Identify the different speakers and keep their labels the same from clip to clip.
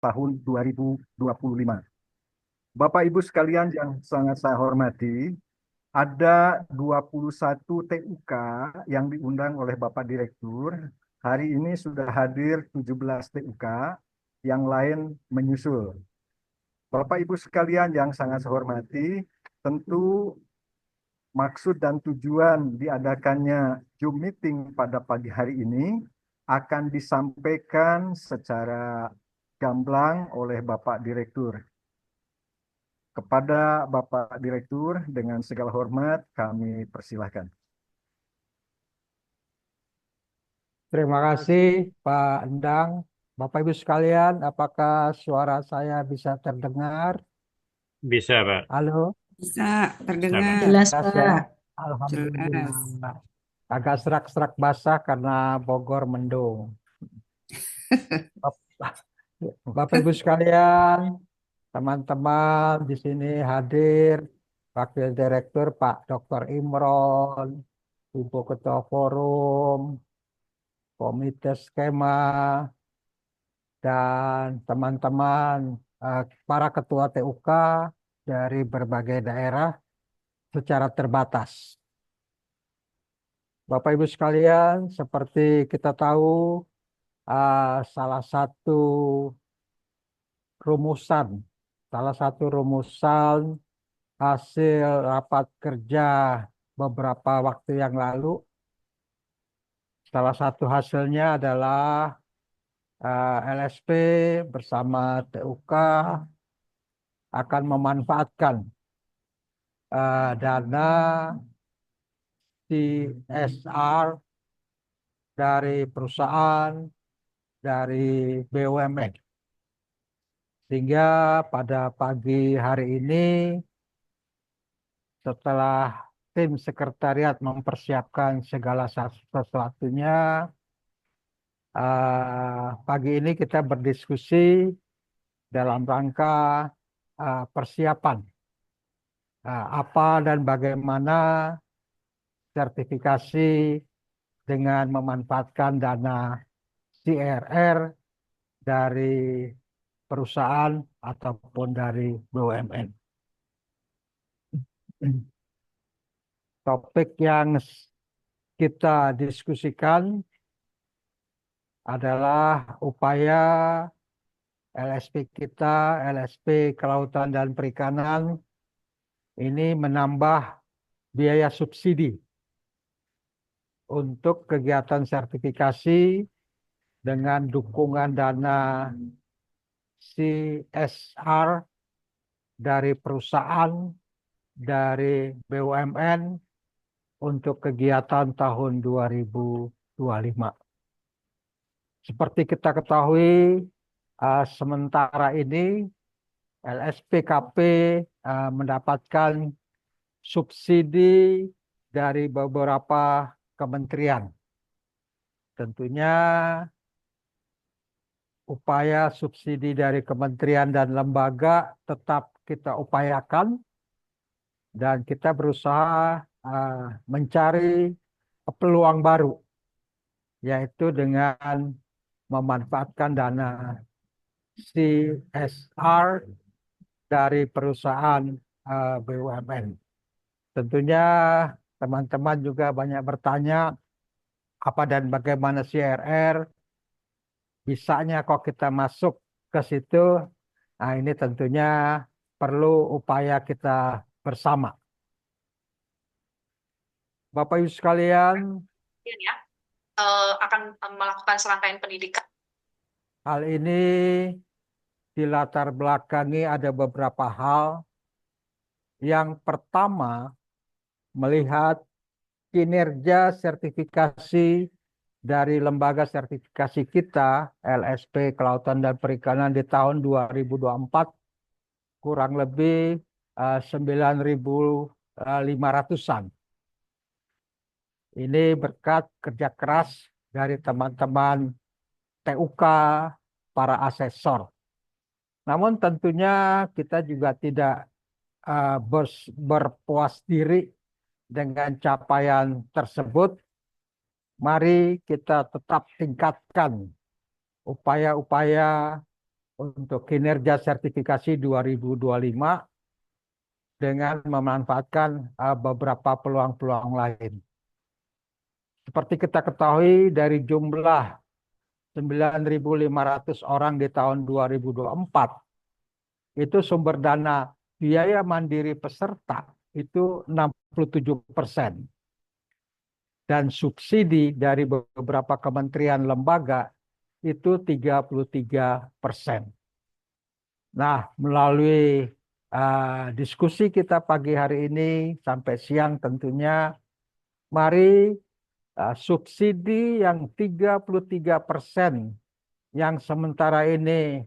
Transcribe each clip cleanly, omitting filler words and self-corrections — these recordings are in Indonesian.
Speaker 1: tahun 2025. Bapak Ibu sekalian yang sangat saya hormati, ada 21 TUK yang diundang oleh Bapak Direktur. Hari ini sudah hadir 17 TUK, yang lain menyusul. Bapak Ibu sekalian yang sangat saya hormati, tentu maksud dan tujuan diadakannya Zoom meeting pada pagi hari ini akan disampaikan secara gamblang oleh Bapak Direktur. Kepada Bapak Direktur, dengan segala hormat kami persilahkan.
Speaker 2: Terima kasih Pak Endang. Bapak Ibu sekalian, apakah suara saya bisa terdengar?
Speaker 3: Bisa, Pak.
Speaker 2: Halo,
Speaker 4: Bisa
Speaker 3: Bisa, Pak.
Speaker 4: terdengar.
Speaker 5: Jelas,
Speaker 2: jelas ya.
Speaker 5: Pak.
Speaker 4: Jelas.
Speaker 2: Alhamdulillah. Agak serak-serak basah karena Bogor mendung. Bap- Bapak Ibu sekalian, teman-teman di sini hadir, Wakil Direktur Pak Dr. Imron, Ibu Ketua Forum, Komite Skema, dan teman-teman para ketua TUK dari berbagai daerah secara terbatas. Bapak Ibu sekalian, seperti kita tahu, salah satu rumusan, hasil rapat kerja beberapa waktu yang lalu, salah satu hasilnya adalah LSP bersama TUK akan memanfaatkan dana CSR dari perusahaan, dari BUMN. Sehingga pada pagi hari ini, setelah tim sekretariat mempersiapkan segala sesuatunya, pagi ini kita berdiskusi dalam rangka persiapan apa dan bagaimana sertifikasi dengan memanfaatkan dana CRR dari perusahaan ataupun dari BUMN. Topik yang kita diskusikan adalah upaya LSP kita, LSP Kelautan dan Perikanan, ini menambah biaya subsidi untuk kegiatan sertifikasi dengan dukungan dana CSR dari perusahaan, dari BUMN untuk kegiatan tahun 2025. Seperti kita ketahui, sementara ini LSPKP mendapatkan subsidi dari beberapa kementerian. Tentunya upaya subsidi dari kementerian dan lembaga tetap kita upayakan, dan kita berusaha mencari peluang baru, yaitu dengan memanfaatkan dana CSR dari perusahaan BUMN. Tentunya teman-teman juga banyak bertanya apa dan bagaimana CRR, bisanya kok kita masuk ke situ. Nah, ini tentunya perlu upaya kita bersama. Bapak Ibu sekalian,
Speaker 5: Ya, akan melakukan serangkaian pendidikan.
Speaker 2: hal ini dilatar belakangi ada beberapa hal. Yang pertama, melihat kinerja sertifikasi dari lembaga sertifikasi kita, LSP Kelautan dan Perikanan di tahun 2024, kurang lebih 9.500-an. Ini berkat kerja keras dari teman-teman TUK, para asesor. Namun tentunya kita juga tidak berpuas diri dengan capaian tersebut. Mari kita tetap tingkatkan upaya-upaya untuk kinerja sertifikasi 2025 dengan memanfaatkan beberapa peluang-peluang lain. Seperti kita ketahui dari jumlah 9.500 orang di tahun 2024, itu sumber dana biaya mandiri peserta itu 67%. Dan subsidi dari beberapa kementerian lembaga itu 33%. Nah, melalui diskusi kita pagi hari ini sampai siang tentunya, mari subsidi yang 33% yang sementara ini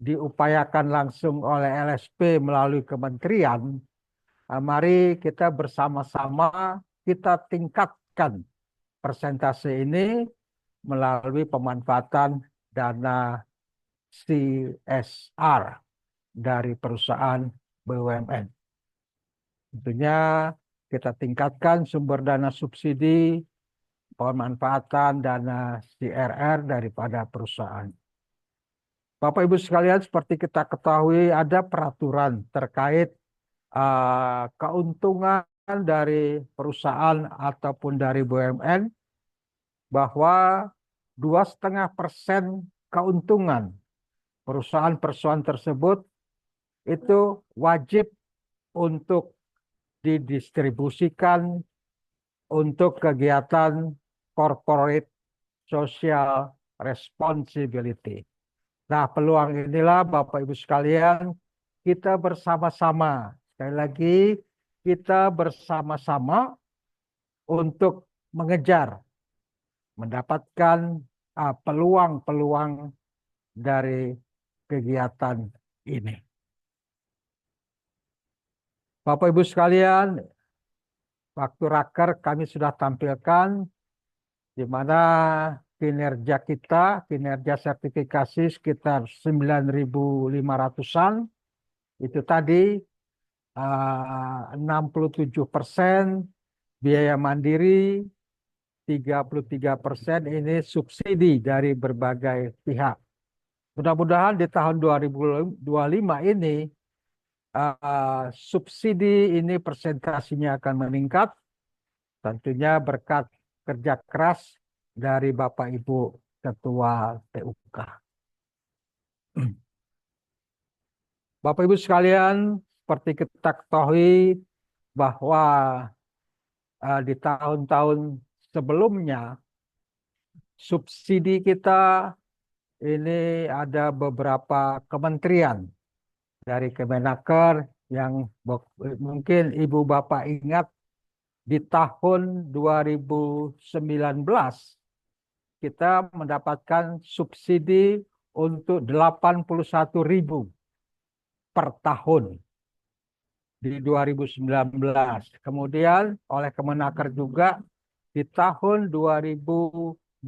Speaker 2: diupayakan langsung oleh LSP melalui kementerian, mari kita bersama-sama kita tingkatkan persentase ini melalui pemanfaatan dana CSR dari perusahaan BUMN. Tentunya kita tingkatkan sumber dana subsidi, pemanfaatan dana CRR daripada perusahaan. Bapak Ibu sekalian, seperti kita ketahui ada peraturan terkait keuntungan dari perusahaan ataupun dari BUMN, bahwa 2,5% keuntungan perusahaan-perusahaan tersebut itu wajib untuk didistribusikan untuk kegiatan corporate social responsibility. Nah, peluang inilah Bapak Ibu sekalian, kita bersama-sama, sekali lagi kita bersama-sama untuk mengejar, mendapatkan peluang-peluang dari kegiatan ini. Bapak Ibu sekalian, waktu raker kami sudah tampilkan di mana kinerja kita, kinerja sertifikasi sekitar 9.500-an, itu tadi 67% biaya mandiri, 33% ini subsidi dari berbagai pihak. Mudah-mudahan di tahun 2025 ini subsidi ini persentasinya akan meningkat, tentunya berkat kerja keras dari Bapak Ibu Ketua TUK. Bapak Ibu sekalian, seperti kita ketahui bahwa di tahun-tahun sebelumnya subsidi kita ini ada beberapa kementerian dari Kemenaker yang mungkin Ibu Bapak ingat di tahun 2019 kita mendapatkan subsidi untuk 81.000 per tahun di 2019. Kemudian oleh Kemenaker juga di tahun 2021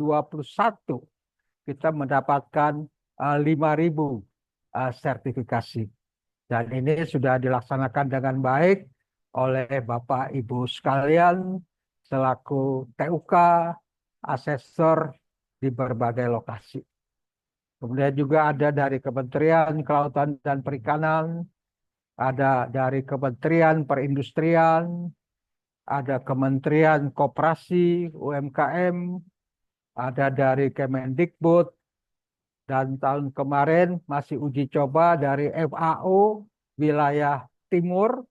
Speaker 2: kita mendapatkan 5.000 sertifikasi. Dan ini sudah dilaksanakan dengan baik oleh Bapak Ibu sekalian selaku TUK, asesor di berbagai lokasi. Kemudian juga ada dari Kementerian Kelautan dan Perikanan, ada dari Kementerian Perindustrian, ada Kementerian Koperasi UMKM, ada dari Kemendikbud, dan tahun kemarin masih uji coba dari FAO wilayah timur,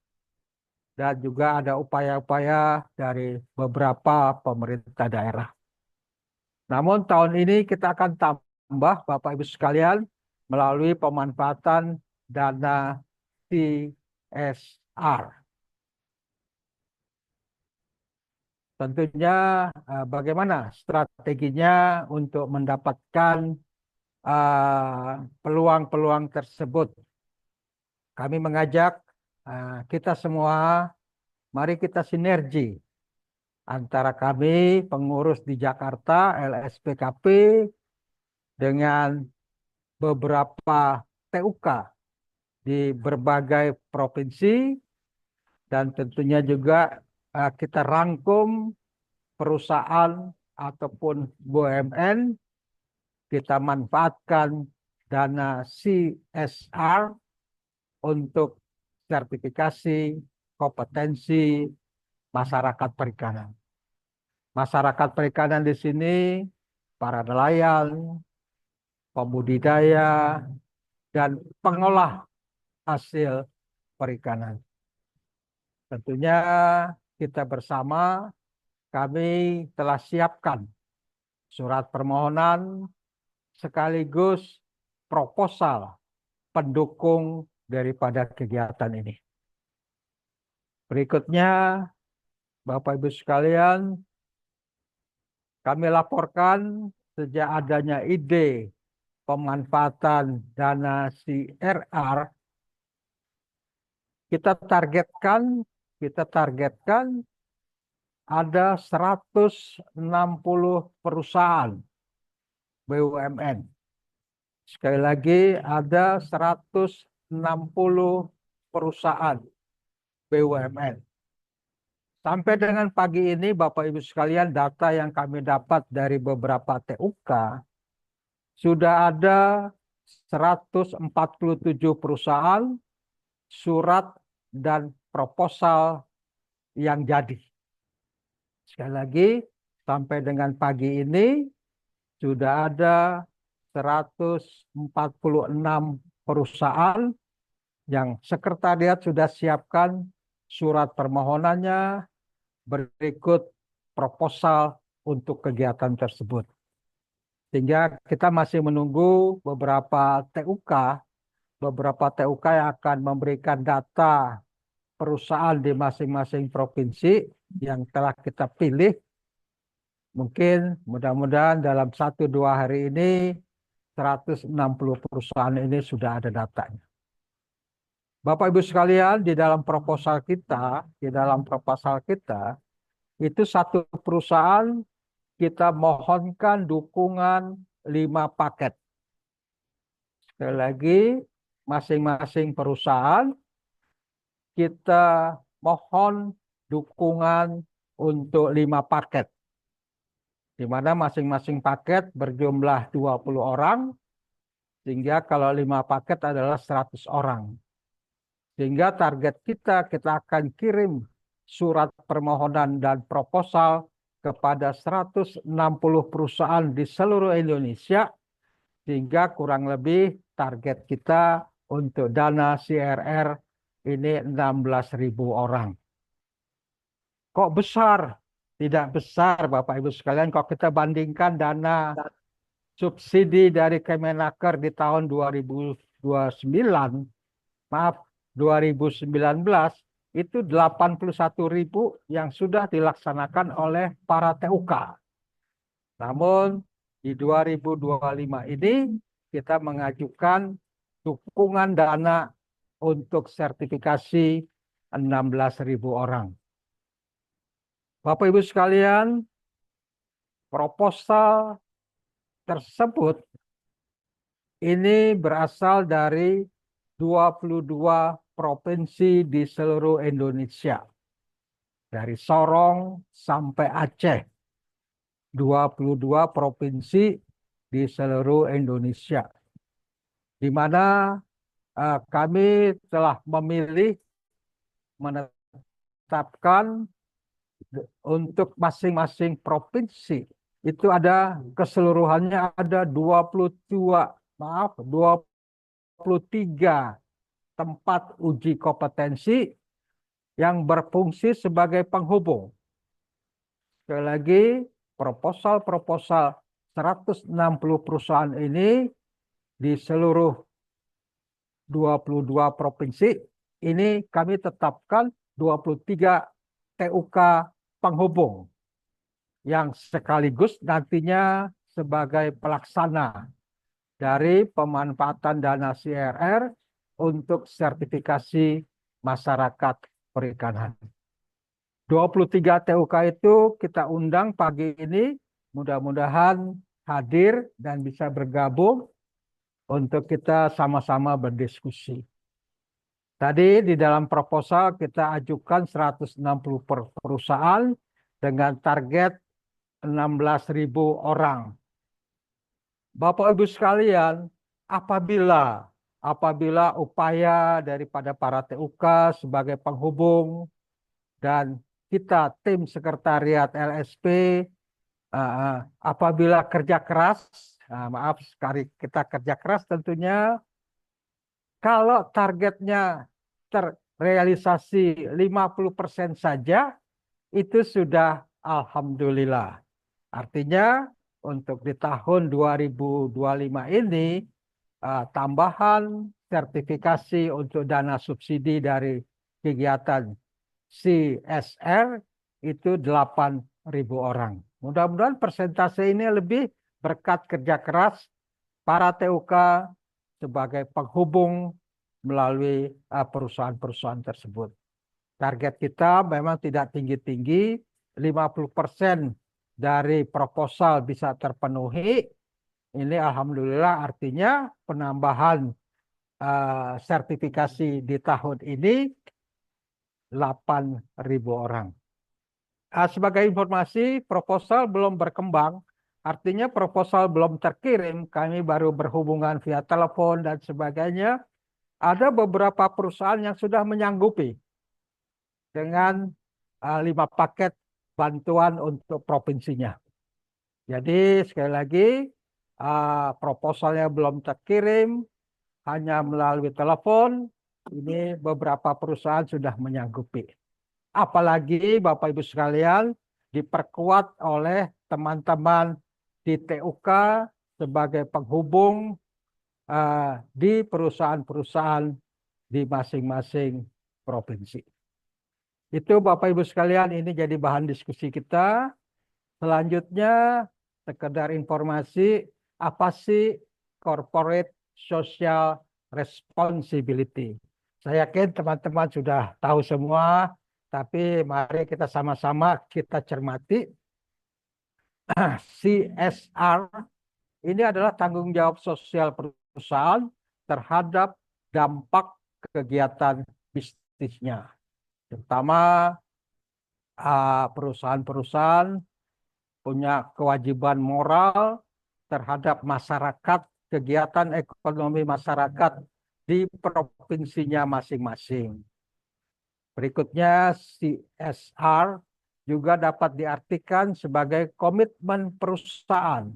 Speaker 2: dan juga ada upaya-upaya dari beberapa pemerintah daerah. Namun tahun ini kita akan tambah Bapak Ibu sekalian melalui pemanfaatan dana CSR. Tentunya bagaimana strateginya untuk mendapatkan peluang-peluang tersebut. Kami mengajak kita semua, mari kita sinergi antara kami pengurus di Jakarta, LSPKP, dengan beberapa TUK di berbagai provinsi, dan tentunya juga kita rangkum perusahaan ataupun BUMN, kita manfaatkan dana CSR untuk sertifikasi kompetensi masyarakat perikanan. Masyarakat perikanan di sini para nelayan, pembudidaya, dan pengolah hasil perikanan. Tentunya kita bersama kami telah siapkan surat permohonan sekaligus proposal pendukung daripada kegiatan ini. Berikutnya, Bapak Ibu sekalian, kami laporkan sejak adanya ide pemanfaatan dana CRR, kita targetkan ada 160 perusahaan BUMN. Sekali lagi ada 160 perusahaan BUMN. Sampai dengan pagi ini Bapak Ibu sekalian, data yang kami dapat dari beberapa TUK sudah ada 147 perusahaan surat dan proposal yang jadi. Sekali lagi, sampai dengan pagi ini sudah ada 146 perusahaan yang sekretariat sudah siapkan surat permohonannya berikut proposal untuk kegiatan tersebut. Sehingga kita masih menunggu beberapa TUK yang akan memberikan data perusahaan di masing-masing provinsi yang telah kita pilih. Mungkin mudah-mudahan dalam 1-2 hari ini 160 perusahaan ini sudah ada datanya. Bapak Ibu sekalian, di dalam proposal kita, itu satu perusahaan kita mohonkan dukungan 5 paket. Sekali lagi, masing-masing perusahaan kita mohon dukungan untuk 5 paket. Di mana masing-masing paket berjumlah 20 orang, sehingga kalau 5 paket adalah 100 orang. Sehingga target kita akan kirim surat permohonan dan proposal kepada 160 perusahaan di seluruh Indonesia, sehingga kurang lebih target kita untuk dana CRR ini 16.000 orang. Kok besar? Tidak besar Bapak Ibu sekalian kalau kita bandingkan dana subsidi dari Kemenaker di tahun 2019 itu 81.000 yang sudah dilaksanakan oleh para TUK. Namun di 2025 ini kita mengajukan dukungan dana untuk sertifikasi 16.000 orang. Bapak Ibu sekalian, proposal tersebut ini berasal dari 22 provinsi di seluruh Indonesia. Dari Sorong sampai Aceh. 22 provinsi di seluruh Indonesia. Di mana kami telah memilih menetapkan untuk masing-masing provinsi itu ada keseluruhannya ada 23 tempat uji kompetensi yang berfungsi sebagai penghubung. Sekali lagi, proposal 160 perusahaan ini di seluruh 22 provinsi ini kami tetapkan 23 TUK penghubung yang sekaligus nantinya sebagai pelaksana dari pemanfaatan dana CRR untuk sertifikasi masyarakat perikanan. 23 TUK itu kita undang pagi ini, mudah-mudahan hadir dan bisa bergabung untuk kita sama-sama berdiskusi. Tadi di dalam proposal kita ajukan 160 perusahaan dengan target 16.000 orang. Bapak Ibu sekalian, apabila upaya daripada para TUK sebagai penghubung dan kita tim sekretariat LSP apabila kerja keras, maaf sekali kita kerja keras tentunya, kalau targetnya terrealisasi 50% saja, itu sudah alhamdulillah. Artinya untuk di tahun 2025 ini, tambahan sertifikasi untuk dana subsidi dari kegiatan CSR itu 8.000 orang. Mudah-mudahan persentase ini lebih berkat kerja keras para TUK sebagai penghubung melalui perusahaan-perusahaan tersebut. Target kita memang tidak tinggi-tinggi, 50% dari proposal bisa terpenuhi. Ini alhamdulillah artinya penambahan sertifikasi di tahun ini 8.000 orang. Sebagai informasi, proposal belum berkembang, artinya proposal belum terkirim, kami baru berhubungan via telepon dan sebagainya. Ada beberapa perusahaan yang sudah menyanggupi dengan 5 paket bantuan untuk provinsinya. Jadi sekali lagi, proposalnya belum terkirim, hanya melalui telepon, ini beberapa perusahaan sudah menyanggupi. Apalagi Bapak Ibu sekalian diperkuat oleh teman-teman di TUK sebagai penghubung di perusahaan-perusahaan di masing-masing provinsi. Itu Bapak Ibu sekalian, ini jadi bahan diskusi kita. Selanjutnya sekedar informasi, apa sih corporate social responsibility? Saya yakin teman-teman sudah tahu semua. Tapi mari kita sama-sama kita cermati. CSR ini adalah tanggung jawab sosial perusahaan terhadap dampak kegiatan bisnisnya. Terutama perusahaan-perusahaan punya kewajiban moral terhadap masyarakat, kegiatan ekonomi masyarakat di provinsinya masing-masing. Berikutnya, CSR juga dapat diartikan sebagai komitmen perusahaan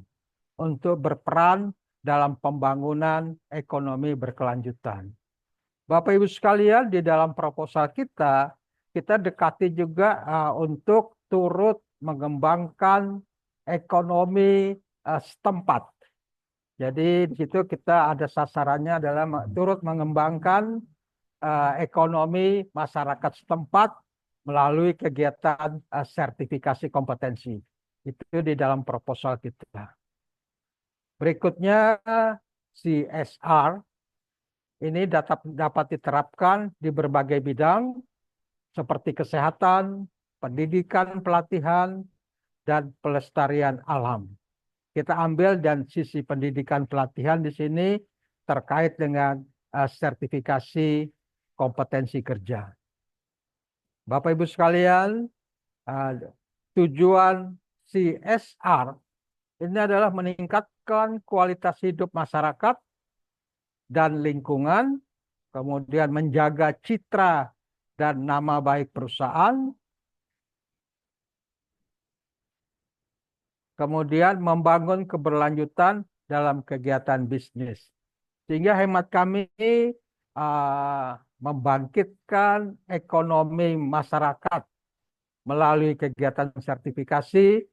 Speaker 2: untuk berperan dalam pembangunan ekonomi berkelanjutan. Bapak Ibu sekalian, di dalam proposal kita dekati juga untuk turut mengembangkan ekonomi setempat. Jadi di situ kita ada sasarannya adalah turut mengembangkan ekonomi masyarakat setempat melalui kegiatan sertifikasi kompetensi. Itu di dalam proposal kita. Berikutnya CSR ini dapat diterapkan di berbagai bidang seperti kesehatan, pendidikan, pelatihan, dan pelestarian alam. Kita ambil dan sisi pendidikan pelatihan di sini terkait dengan sertifikasi kompetensi kerja. Bapak Ibu sekalian, tujuan CSR ini adalah meningkatkan kualitas hidup masyarakat dan lingkungan, kemudian menjaga citra dan nama baik perusahaan, kemudian membangun keberlanjutan dalam kegiatan bisnis. Sehingga hemat kami membangkitkan ekonomi masyarakat melalui kegiatan sertifikasi,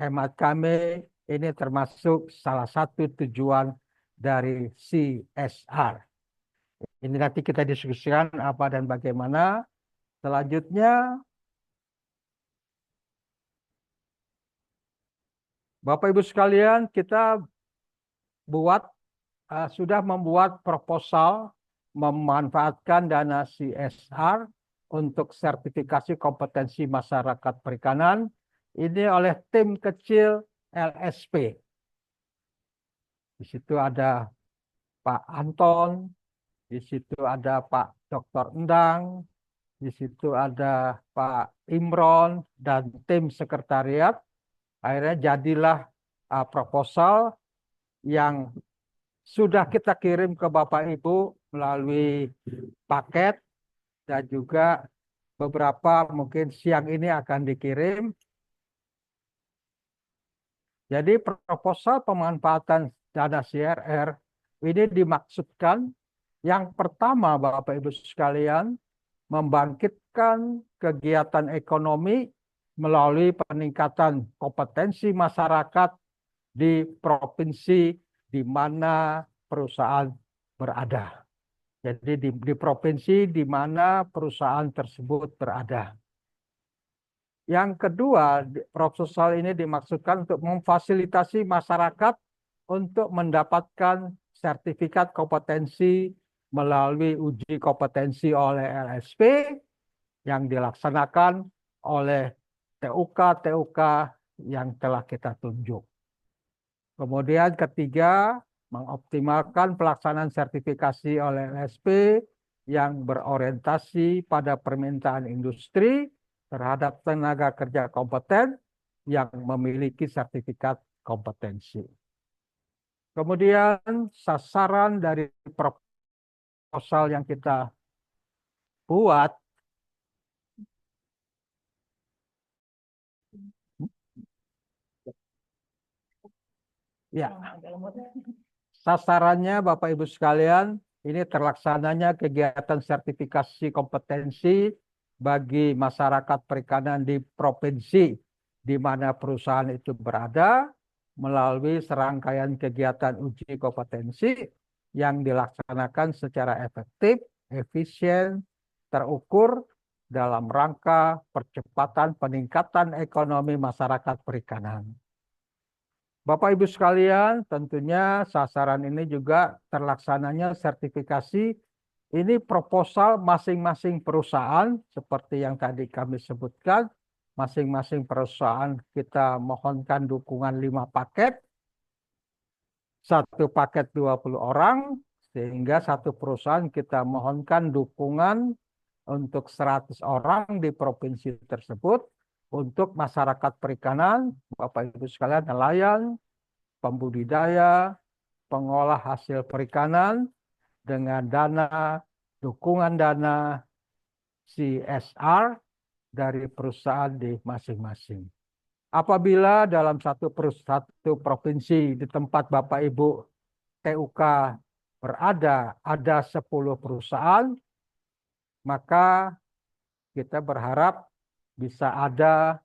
Speaker 2: hemat kami ini termasuk salah satu tujuan dari CSR. Ini nanti kita diskusikan apa dan bagaimana. Selanjutnya, Bapak Ibu sekalian, kita sudah membuat proposal memanfaatkan dana CSR untuk sertifikasi kompetensi masyarakat perikanan. Ini oleh tim kecil LSP. Di situ ada Pak Anton, di situ ada Pak Dr. Endang, di situ ada Pak Imron dan tim sekretariat. Akhirnya jadilah proposal yang sudah kita kirim ke Bapak Ibu melalui paket dan juga beberapa mungkin siang ini akan dikirim. Jadi proposal pemanfaatan dana CRR ini dimaksudkan yang pertama Bapak Ibu sekalian membangkitkan kegiatan ekonomi melalui peningkatan kompetensi masyarakat di provinsi di mana perusahaan berada. Jadi di provinsi di mana perusahaan tersebut berada. Yang kedua, proposal ini dimaksudkan untuk memfasilitasi masyarakat untuk mendapatkan sertifikat kompetensi melalui uji kompetensi oleh LSP yang dilaksanakan oleh TUK yang telah kita tunjuk. Kemudian ketiga, mengoptimalkan pelaksanaan sertifikasi oleh LSP yang berorientasi pada permintaan industri terhadap tenaga kerja kompeten yang memiliki sertifikat kompetensi. Kemudian sasaran dari proposal yang kita buat ya, sasarannya Bapak Ibu sekalian, ini terlaksananya kegiatan sertifikasi kompetensi bagi masyarakat perikanan di provinsi di mana perusahaan itu berada melalui serangkaian kegiatan uji kompetensi yang dilaksanakan secara efektif, efisien, terukur dalam rangka percepatan peningkatan ekonomi masyarakat perikanan. Bapak Ibu sekalian, tentunya sasaran ini juga terlaksananya sertifikasi. Ini proposal masing-masing perusahaan, seperti yang tadi kami sebutkan, masing-masing perusahaan kita mohonkan dukungan 5 paket, 1 paket 20 orang, sehingga 1 perusahaan kita mohonkan dukungan untuk 100 orang di provinsi tersebut, untuk masyarakat perikanan, Bapak Ibu sekalian, nelayan, pembudidaya, pengolah hasil perikanan, dengan dukungan dana CSR dari perusahaan di masing-masing. Apabila dalam satu provinsi di tempat Bapak Ibu TUK berada ada 10 perusahaan, maka kita berharap bisa ada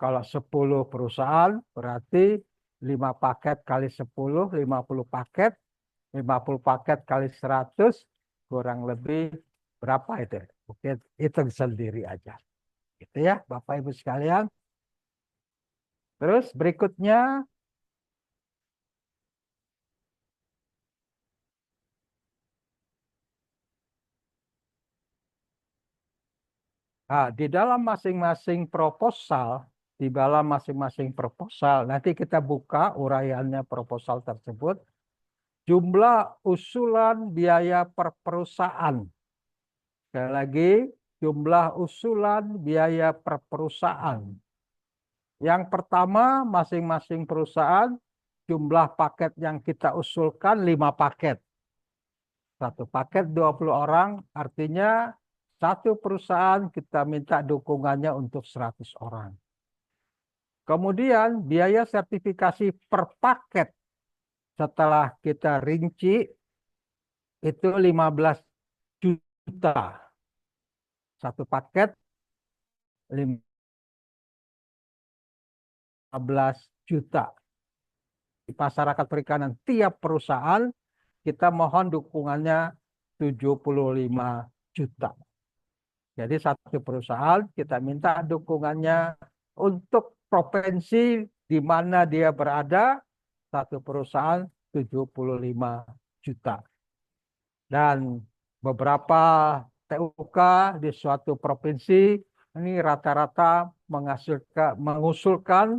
Speaker 2: kalau 10 perusahaan berarti 5 paket kali 10, 50 paket. 50 paket kali 100 kurang lebih berapa itu? Oke, hitung sendiri aja. Gitu ya, Bapak Ibu sekalian. Terus berikutnya di dalam masing-masing proposal, nanti kita buka uraiannya proposal tersebut. Jumlah usulan biaya per perusahaan. Sekali lagi, jumlah usulan biaya per perusahaan. Yang pertama, masing-masing perusahaan, jumlah paket yang kita usulkan 5 paket. 1 paket 20 orang, artinya 1 perusahaan kita minta dukungannya untuk 100 orang. Kemudian biaya sertifikasi per paket setelah kita rinci itu 15 juta. 1 paket 15 juta. Di masyarakat perikanan tiap perusahaan kita mohon dukungannya 75 juta. Jadi 1 perusahaan kita minta dukungannya untuk provinsi di mana dia berada, 1 perusahaan 75 juta. Dan beberapa TUK di suatu provinsi ini rata-rata mengusulkan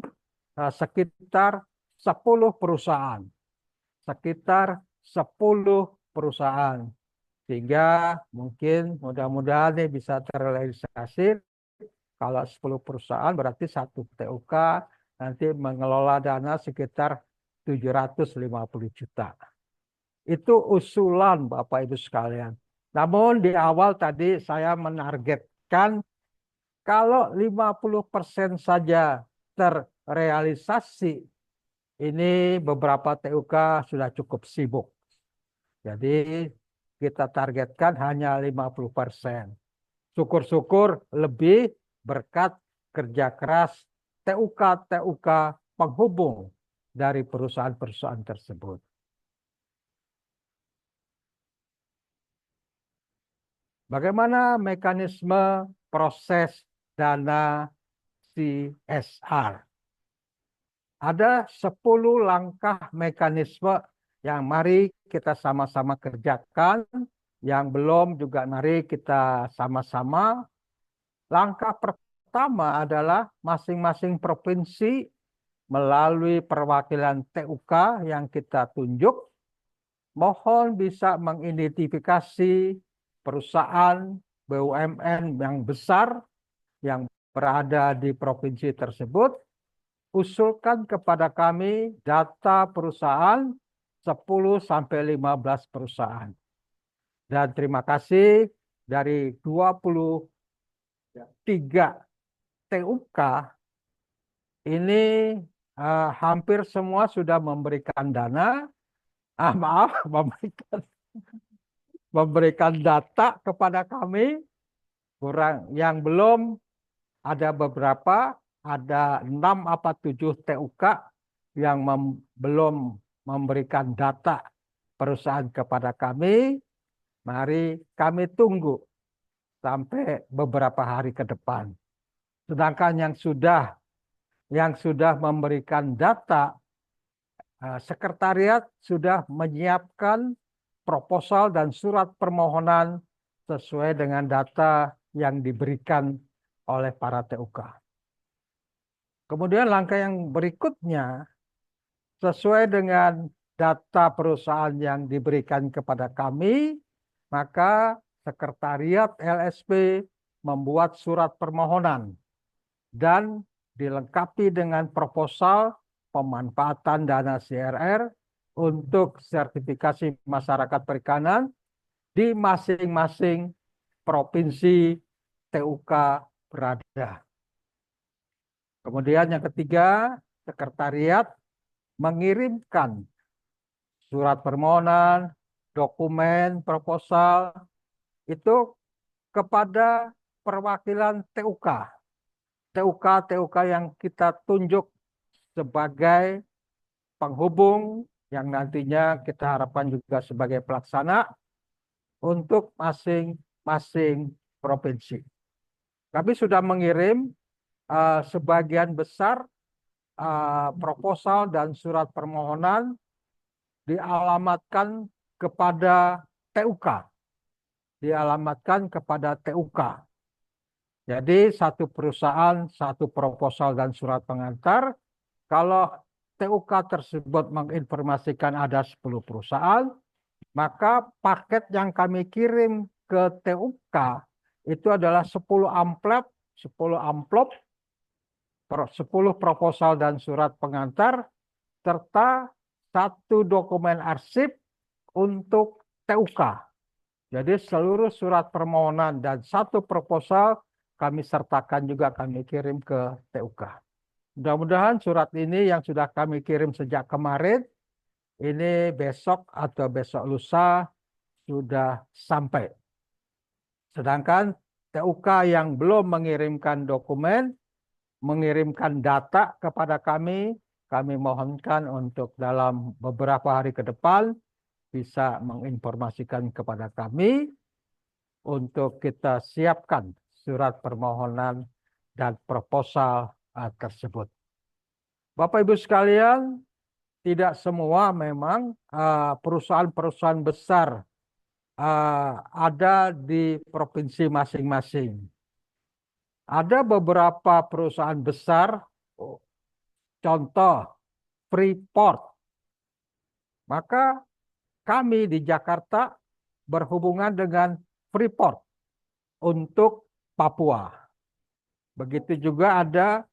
Speaker 2: sekitar 10 perusahaan. Sekitar 10 perusahaan. Sehingga mungkin mudah-mudahan ini bisa terrealisasi. Kalau 10 perusahaan berarti 1 TUK nanti mengelola dana sekitar 750 juta. Itu usulan Bapak Ibu sekalian. Namun di awal tadi saya menargetkan kalau 50% saja terrealisasi, ini beberapa TUK sudah cukup sibuk. Jadi kita targetkan hanya 50%. Syukur-syukur lebih berkat kerja keras TUK-TUK penghubung dari perusahaan-perusahaan tersebut. Bagaimana mekanisme proses dana CSR? Ada 10 langkah mekanisme yang mari kita sama-sama kerjakan. Yang belum juga mari kita sama-sama. Langkah pertama adalah masing-masing provinsi melalui perwakilan TUK yang kita tunjuk, mohon bisa mengidentifikasi perusahaan BUMN yang besar yang berada di provinsi tersebut, usulkan kepada kami data perusahaan 10-15 perusahaan. Dan terima kasih dari 23 TUK ini hampir semua sudah memberikan dana, memberikan data kepada kami. Kurang yang belum ada beberapa, ada 6 apa 7 TUK yang belum memberikan data perusahaan kepada kami. Mari kami tunggu sampai beberapa hari ke depan. Sedangkan yang sudah memberikan data, sekretariat sudah menyiapkan proposal dan surat permohonan sesuai dengan data yang diberikan oleh para TUK. Kemudian langkah yang berikutnya, sesuai dengan data perusahaan yang diberikan kepada kami, maka sekretariat LSP membuat surat permohonan dan dilengkapi dengan proposal pemanfaatan dana CRR untuk sertifikasi masyarakat perikanan di masing-masing provinsi TUK berada. Kemudian yang ketiga, sekretariat mengirimkan surat permohonan, dokumen, proposal itu kepada perwakilan TUK. TUK yang kita tunjuk sebagai penghubung yang nantinya kita harapkan juga sebagai pelaksana untuk masing-masing provinsi. Kami sudah mengirim sebagian besar proposal dan surat permohonan dialamatkan kepada TUK. Jadi satu perusahaan, satu proposal dan surat pengantar. Kalau TUK tersebut menginformasikan ada 10 perusahaan, maka paket yang kami kirim ke TUK itu adalah 10 amplop, 10 proposal dan surat pengantar, serta 1 dokumen arsip untuk TUK. Jadi seluruh surat permohonan dan 1 proposal kami sertakan juga kami kirim ke TUK. Mudah-mudahan surat ini yang sudah kami kirim sejak kemarin, ini besok atau besok lusa sudah sampai. Sedangkan TUK yang belum mengirimkan dokumen, mengirimkan data kepada kami mohonkan untuk dalam beberapa hari ke depan bisa menginformasikan kepada kami untuk kita siapkan surat permohonan dan proposal tersebut. Bapak Ibu sekalian, tidak semua memang perusahaan-perusahaan besar ada di provinsi masing-masing. Ada beberapa perusahaan besar, contoh Freeport. Maka kami di Jakarta berhubungan dengan Freeport untuk Papua. Begitu juga ada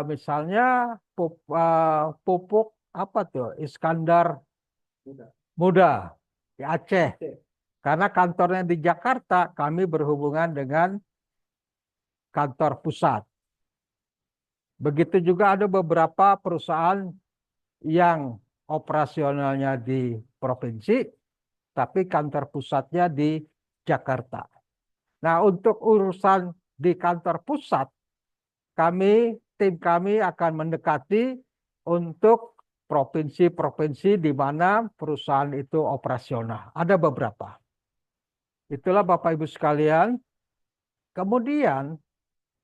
Speaker 2: misalnya pupuk apa tuh Iskandar Mudah di Aceh. Karena kantornya di Jakarta, kami berhubungan dengan kantor pusat. Begitu juga ada beberapa perusahaan yang operasionalnya di provinsi, tapi kantor pusatnya di Jakarta. Nah, untuk urusan di kantor pusat, tim kami akan mendekati untuk provinsi-provinsi di mana perusahaan itu operasional. Ada beberapa. Itulah Bapak Ibu sekalian. Kemudian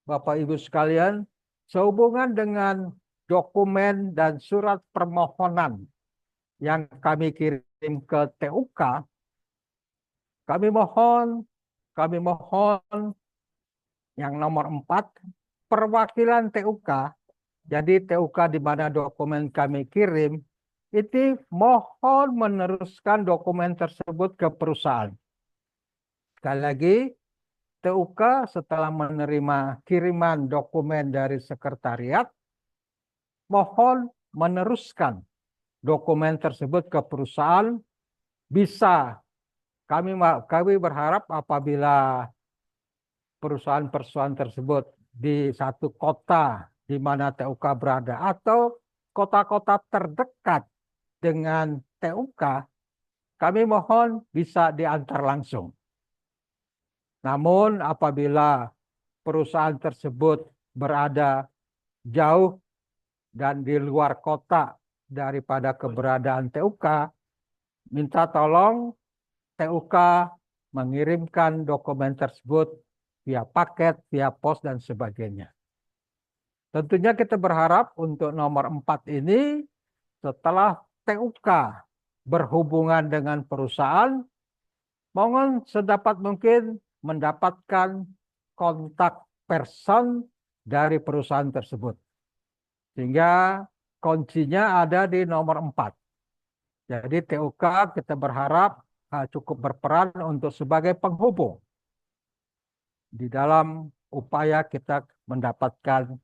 Speaker 2: Bapak Ibu sekalian, sehubungan dengan dokumen dan surat permohonan yang kami kirim ke TUK, kami mohon yang nomor 4, perwakilan TUK. Jadi TUK di mana dokumen kami kirim, itu mohon meneruskan dokumen tersebut ke perusahaan. Sekali lagi, TUK setelah menerima kiriman dokumen dari sekretariat, mohon meneruskan dokumen tersebut ke perusahaan. Bisa kami berharap apabila perusahaan-perusahaan tersebut di satu kota di mana TUK berada atau kota-kota terdekat dengan TUK, kami mohon bisa diantar langsung. Namun apabila perusahaan tersebut berada jauh dan di luar kota daripada keberadaan TUK, minta tolong TUK mengirimkan dokumen tersebut via paket, via pos, dan sebagainya. Tentunya kita berharap untuk nomor 4 ini setelah TUK berhubungan dengan perusahaan, mohon sedapat mungkin mendapatkan kontak person dari perusahaan tersebut. Sehingga kuncinya ada di nomor 4. Jadi TUK kita berharap cukup berperan untuk sebagai penghubung di dalam upaya kita mendapatkan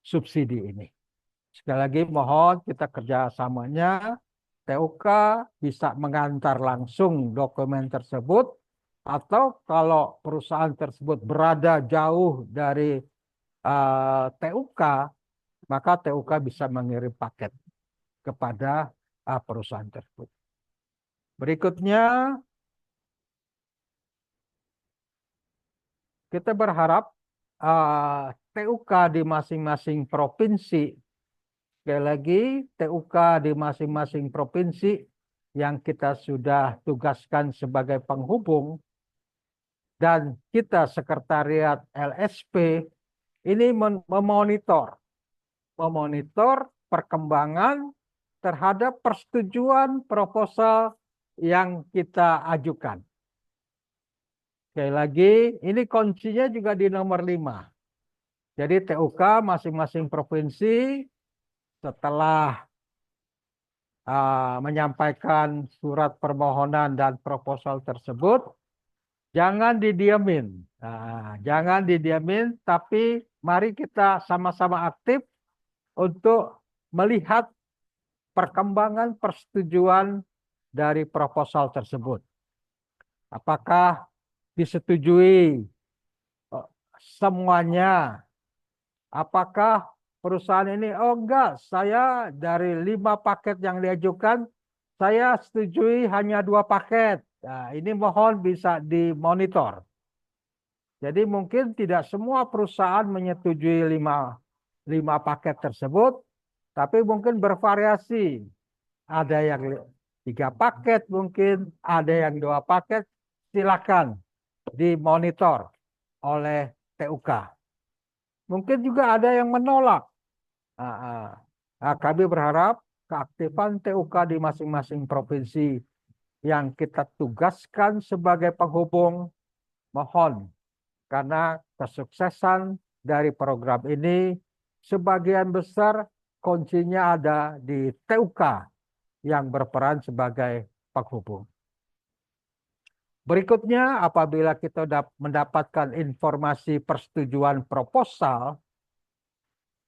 Speaker 2: subsidi ini. Sekali lagi mohon kita kerjasamanya, TUK bisa mengantar langsung dokumen tersebut, atau kalau perusahaan tersebut berada jauh dari TUK, maka TUK bisa mengirim paket kepada perusahaan tersebut. Berikutnya, kita berharap TUK di masing-masing provinsi, sekali lagi TUK di masing-masing provinsi yang kita sudah tugaskan sebagai penghubung, dan kita sekretariat LSP ini memonitor perkembangan terhadap persetujuan proposal yang kita ajukan. Sekali lagi, ini kuncinya juga di nomor 5. Jadi TUK masing-masing provinsi setelah menyampaikan surat permohonan dan proposal tersebut, jangan didiamin. Jangan didiamin, tapi mari kita sama-sama aktif untuk melihat perkembangan persetujuan dari proposal tersebut. Apakah disetujui semuanya? Apakah perusahaan ini, oh enggak, saya dari 5 paket yang diajukan, saya setujui hanya 2 paket. Nah, ini mohon bisa dimonitor. Jadi mungkin tidak semua perusahaan menyetujui 5 paket tersebut, tapi mungkin bervariasi. Ada yang 3 paket mungkin, ada yang 2 paket. Silakan dimonitor oleh TUK. Mungkin juga ada yang menolak. Kami berharap keaktifan TUK di masing-masing provinsi yang kita tugaskan sebagai penghubung, mohon, karena kesuksesan dari program ini sebagian besar kuncinya ada di TUK yang berperan sebagai penghubung. Berikutnya, apabila kita mendapatkan informasi persetujuan proposal,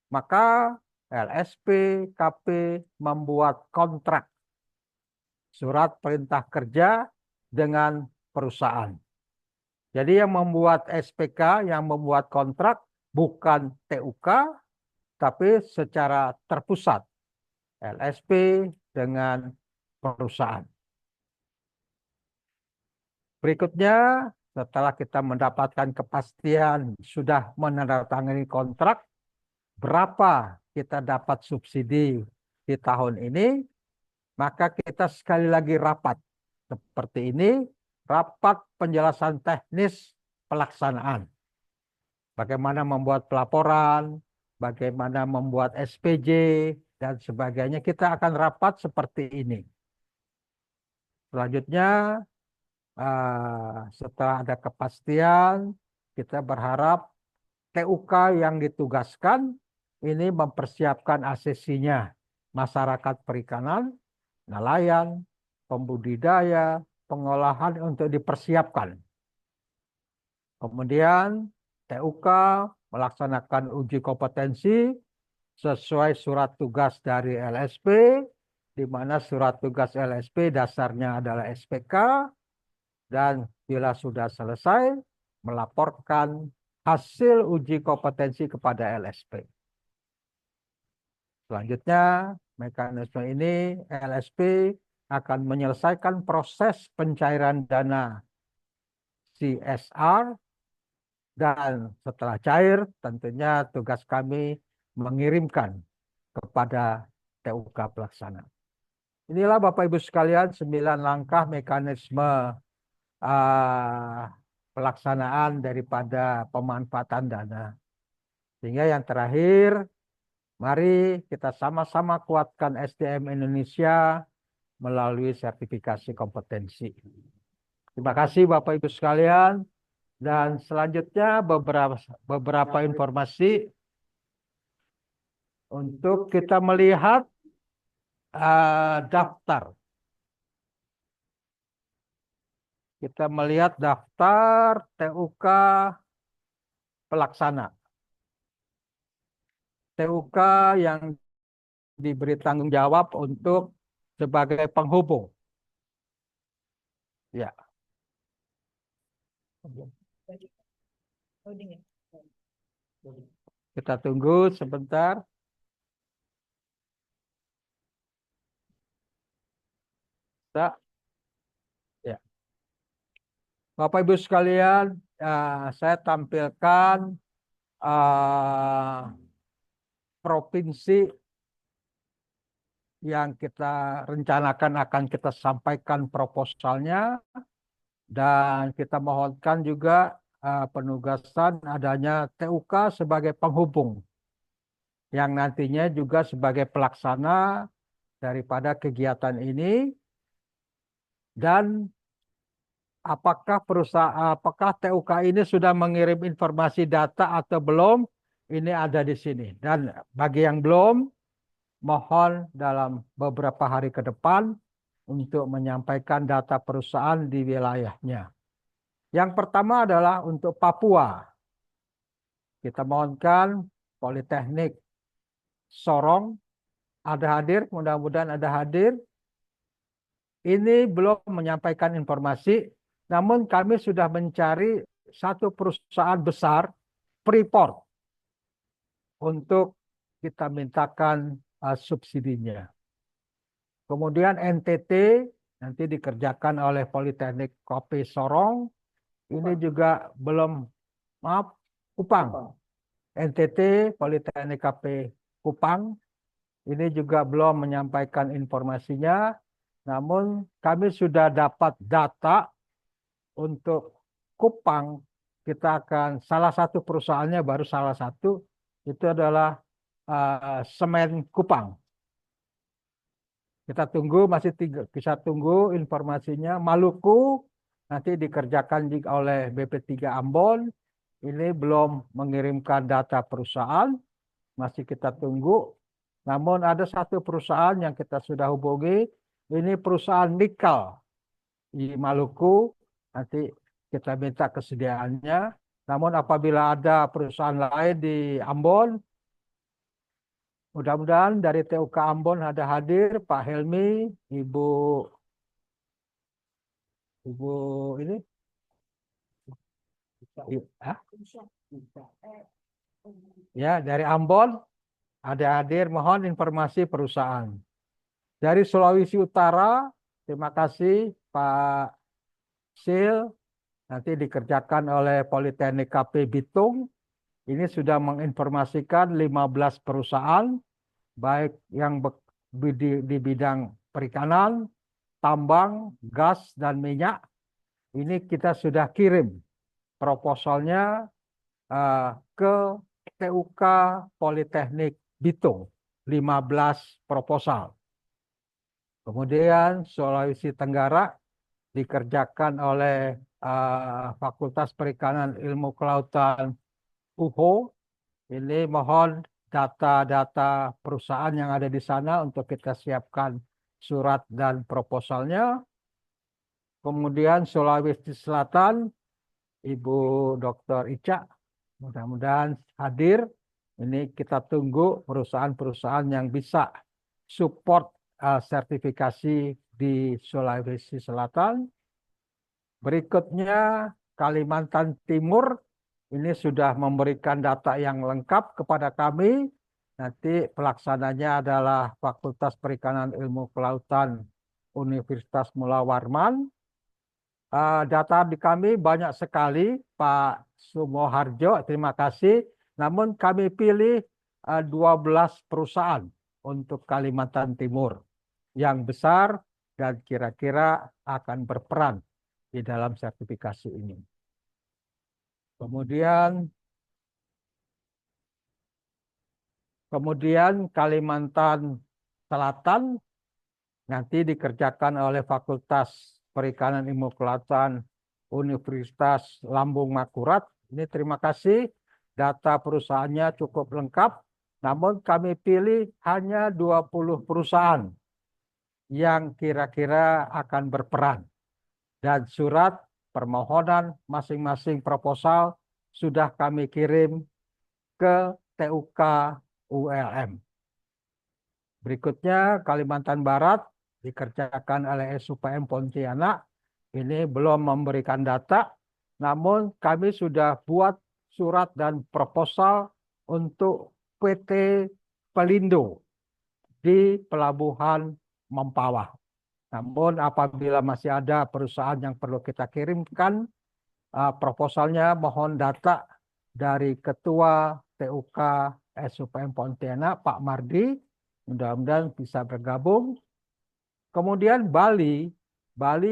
Speaker 2: maka LSP, KP membuat kontrak surat perintah kerja dengan perusahaan. Jadi yang membuat SPK, yang membuat kontrak bukan TUK, tapi secara terpusat. LSP dengan perusahaan. Berikutnya, setelah kita mendapatkan kepastian sudah menandatangani kontrak, berapa kita dapat subsidi di tahun ini, maka kita sekali lagi rapat seperti ini, rapat penjelasan teknis pelaksanaan. Bagaimana membuat pelaporan, bagaimana membuat SPJ, dan sebagainya. Kita akan rapat seperti ini. Selanjutnya, setelah ada kepastian, kita berharap TUK yang ditugaskan ini mempersiapkan ACC-nya, masyarakat perikanan, nelayan, pembudidaya, pengolahan untuk dipersiapkan. Kemudian TUK melaksanakan uji kompetensi sesuai surat tugas dari LSP, di mana surat tugas LSP dasarnya adalah SPK, dan bila sudah selesai, melaporkan hasil uji kompetensi kepada LSP. Selanjutnya, mekanisme ini LSP akan menyelesaikan proses pencairan dana CSR, dan setelah cair, tentunya tugas kami mengirimkan kepada TUK pelaksana. Inilah Bapak Ibu sekalian 9 langkah mekanisme pelaksanaan daripada pemanfaatan dana. Sehingga yang terakhir, mari kita sama-sama kuatkan SDM Indonesia melalui sertifikasi kompetensi. Terima kasih Bapak Ibu sekalian. Dan selanjutnya beberapa informasi untuk kita melihat daftar. Kita melihat daftar TUK pelaksana. TUK yang diberi tanggung jawab untuk sebagai penghubung. Ya. Kita tunggu sebentar. Ya. Bapak Ibu sekalian, saya tampilkan provinsi yang kita rencanakan akan kita sampaikan proposalnya, dan kita mohonkan juga penugasan adanya TUK sebagai penghubung yang nantinya juga sebagai pelaksana daripada kegiatan ini. Dan apakah TUK ini sudah mengirim informasi data atau belum, ini ada di sini. Dan bagi yang belum, mohon dalam beberapa hari ke depan untuk menyampaikan data perusahaan di wilayahnya. Yang pertama adalah untuk Papua. Kita mohonkan Politeknik Sorong ada hadir, mudah-mudahan ada hadir. Ini belum menyampaikan informasi, namun kami sudah mencari satu perusahaan besar, Freeport, untuk kita mintakan subsidinya. Kemudian NTT nanti dikerjakan oleh Politeknik Kopi Sorong. Ini juga belum, maaf, Kupang. NTT Politeknik KP Kupang. Ini juga belum menyampaikan informasinya. Namun kami sudah dapat data untuk Kupang. Kita akan, salah satu perusahaannya baru salah satu, itu adalah Semen Kupang. Kita tunggu, bisa tunggu informasinya. Maluku nanti dikerjakan oleh BP3 Ambon. Ini belum mengirimkan data perusahaan. Masih kita tunggu. Namun ada satu perusahaan yang kita sudah hubungi. Ini perusahaan nikel di Maluku. Nanti kita minta kesediaannya. Namun apabila ada perusahaan lain di Ambon, mudah-mudahan dari TUK Ambon ada hadir Pak Helmi, Ibu Ibu ini, ah? Ya, dari Ambon ada hadir, mohon informasi perusahaan. Dari Sulawesi Utara, terima kasih Pak Sil, nanti dikerjakan oleh Politeknik KP Bitung. Ini sudah menginformasikan 15 perusahaan, baik yang di bidang perikanan, tambang, gas, dan minyak. Ini kita sudah kirim proposalnya ke TUK Politeknik Bitung, 15 proposal. Kemudian Sulawesi Tenggara dikerjakan oleh Fakultas Perikanan Ilmu Kelautan UHO. Ini mohon data-data perusahaan yang ada di sana untuk kita siapkan surat dan proposalnya. Kemudian Sulawesi Selatan, Ibu Dr. Ica, mudah-mudahan hadir. Ini kita tunggu perusahaan-perusahaan yang bisa support sertifikasi di Sulawesi Selatan. Berikutnya Kalimantan Timur, ini sudah memberikan data yang lengkap kepada kami. Nanti pelaksananya adalah Fakultas Perikanan Ilmu Kelautan Universitas Mula Warman. Data di kami banyak sekali, Pak Sumoharjo, terima kasih. Namun kami pilih 12 perusahaan untuk Kalimantan Timur yang besar dan kira-kira akan berperan di dalam sertifikasi ini. Kemudian Kalimantan Selatan nanti dikerjakan oleh Fakultas Perikanan Ilmu Kelautan Universitas Lambung Makurat. Ini terima kasih, data perusahaannya cukup lengkap, namun kami pilih hanya 20 perusahaan yang kira-kira akan berperan. Dan surat permohonan masing-masing proposal sudah kami kirim ke TUK ULM. Berikutnya Kalimantan Barat dikerjakan oleh SUPM Pontianak. Ini belum memberikan data, namun kami sudah buat surat dan proposal untuk PT Pelindo di Pelabuhan Mempawah. Namun apabila masih ada perusahaan yang perlu kita kirimkan proposalnya, mohon data dari Ketua TUK SUPM Pontianak, Pak Mardi, mudah-mudahan bisa bergabung. Kemudian Bali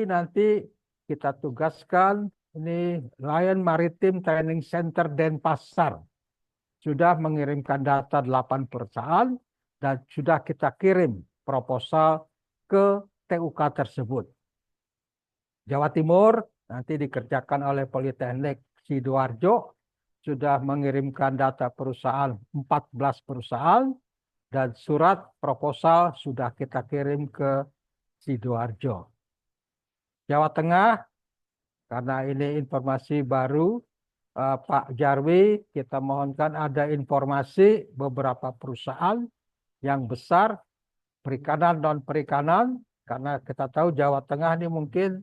Speaker 2: nanti kita tugaskan, ini Lion Maritime Training Center Denpasar sudah mengirimkan data 8 perusahaan dan sudah kita kirim proposal ke TUK tersebut. Jawa Timur nanti dikerjakan oleh Politeknik Sidoarjo, sudah mengirimkan data perusahaan 14 perusahaan dan surat proposal sudah kita kirim ke Sidoarjo. Jawa Tengah, karena ini informasi baru, Pak Jarwi, kita mohonkan ada informasi beberapa perusahaan yang besar, perikanan, non-perikanan, karena kita tahu Jawa Tengah ini mungkin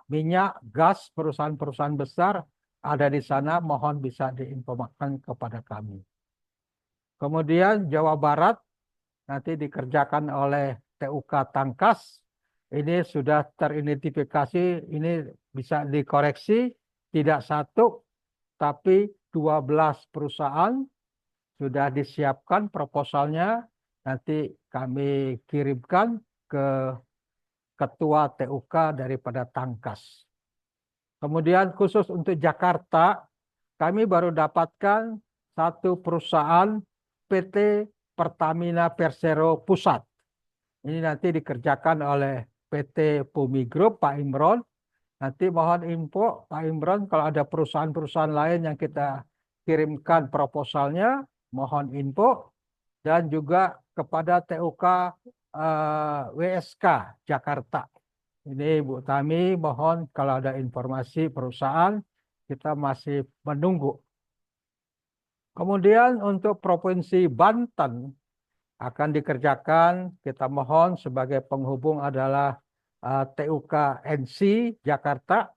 Speaker 2: minyak, gas, perusahaan-perusahaan besar ada di sana, mohon bisa diinformasikan kepada kami. Kemudian Jawa Barat nanti dikerjakan oleh TUK Tangkas. Ini sudah teridentifikasi, ini bisa dikoreksi, tidak satu, tapi 12 perusahaan sudah disiapkan proposalnya. Nanti kami kirimkan ke Ketua TUK daripada Tangkas. Kemudian khusus untuk Jakarta, kami baru dapatkan satu perusahaan PT Pertamina Persero Pusat. Ini nanti dikerjakan oleh PT Pumi Group, Pak Imron. Nanti mohon info, Pak Imron, kalau ada perusahaan-perusahaan lain yang kita kirimkan proposalnya, mohon info. Dan juga kepada TUK WSK Jakarta. Ini Bu Tami, mohon kalau ada informasi perusahaan, kita masih menunggu. Kemudian untuk Provinsi Banten akan dikerjakan, kita mohon sebagai penghubung adalah TUK NC Jakarta,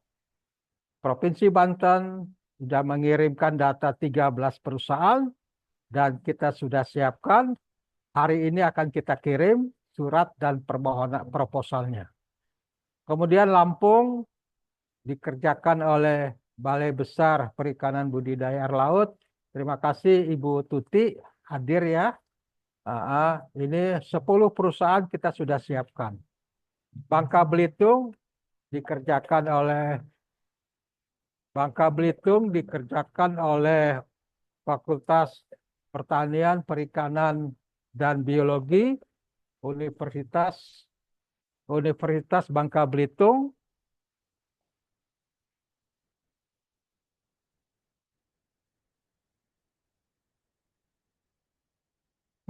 Speaker 2: Provinsi Banten sudah mengirimkan data 13 perusahaan dan kita sudah siapkan. Hari ini akan kita kirim surat dan permohonan proposalnya. Kemudian Lampung dikerjakan oleh Balai Besar Perikanan Budidaya Air Laut. Terima kasih Ibu Tuti hadir ya. Ini 10 perusahaan kita sudah siapkan. Bangka Belitung dikerjakan oleh Fakultas Pertanian, Perikanan, dan Biologi Universitas Bangka Belitung.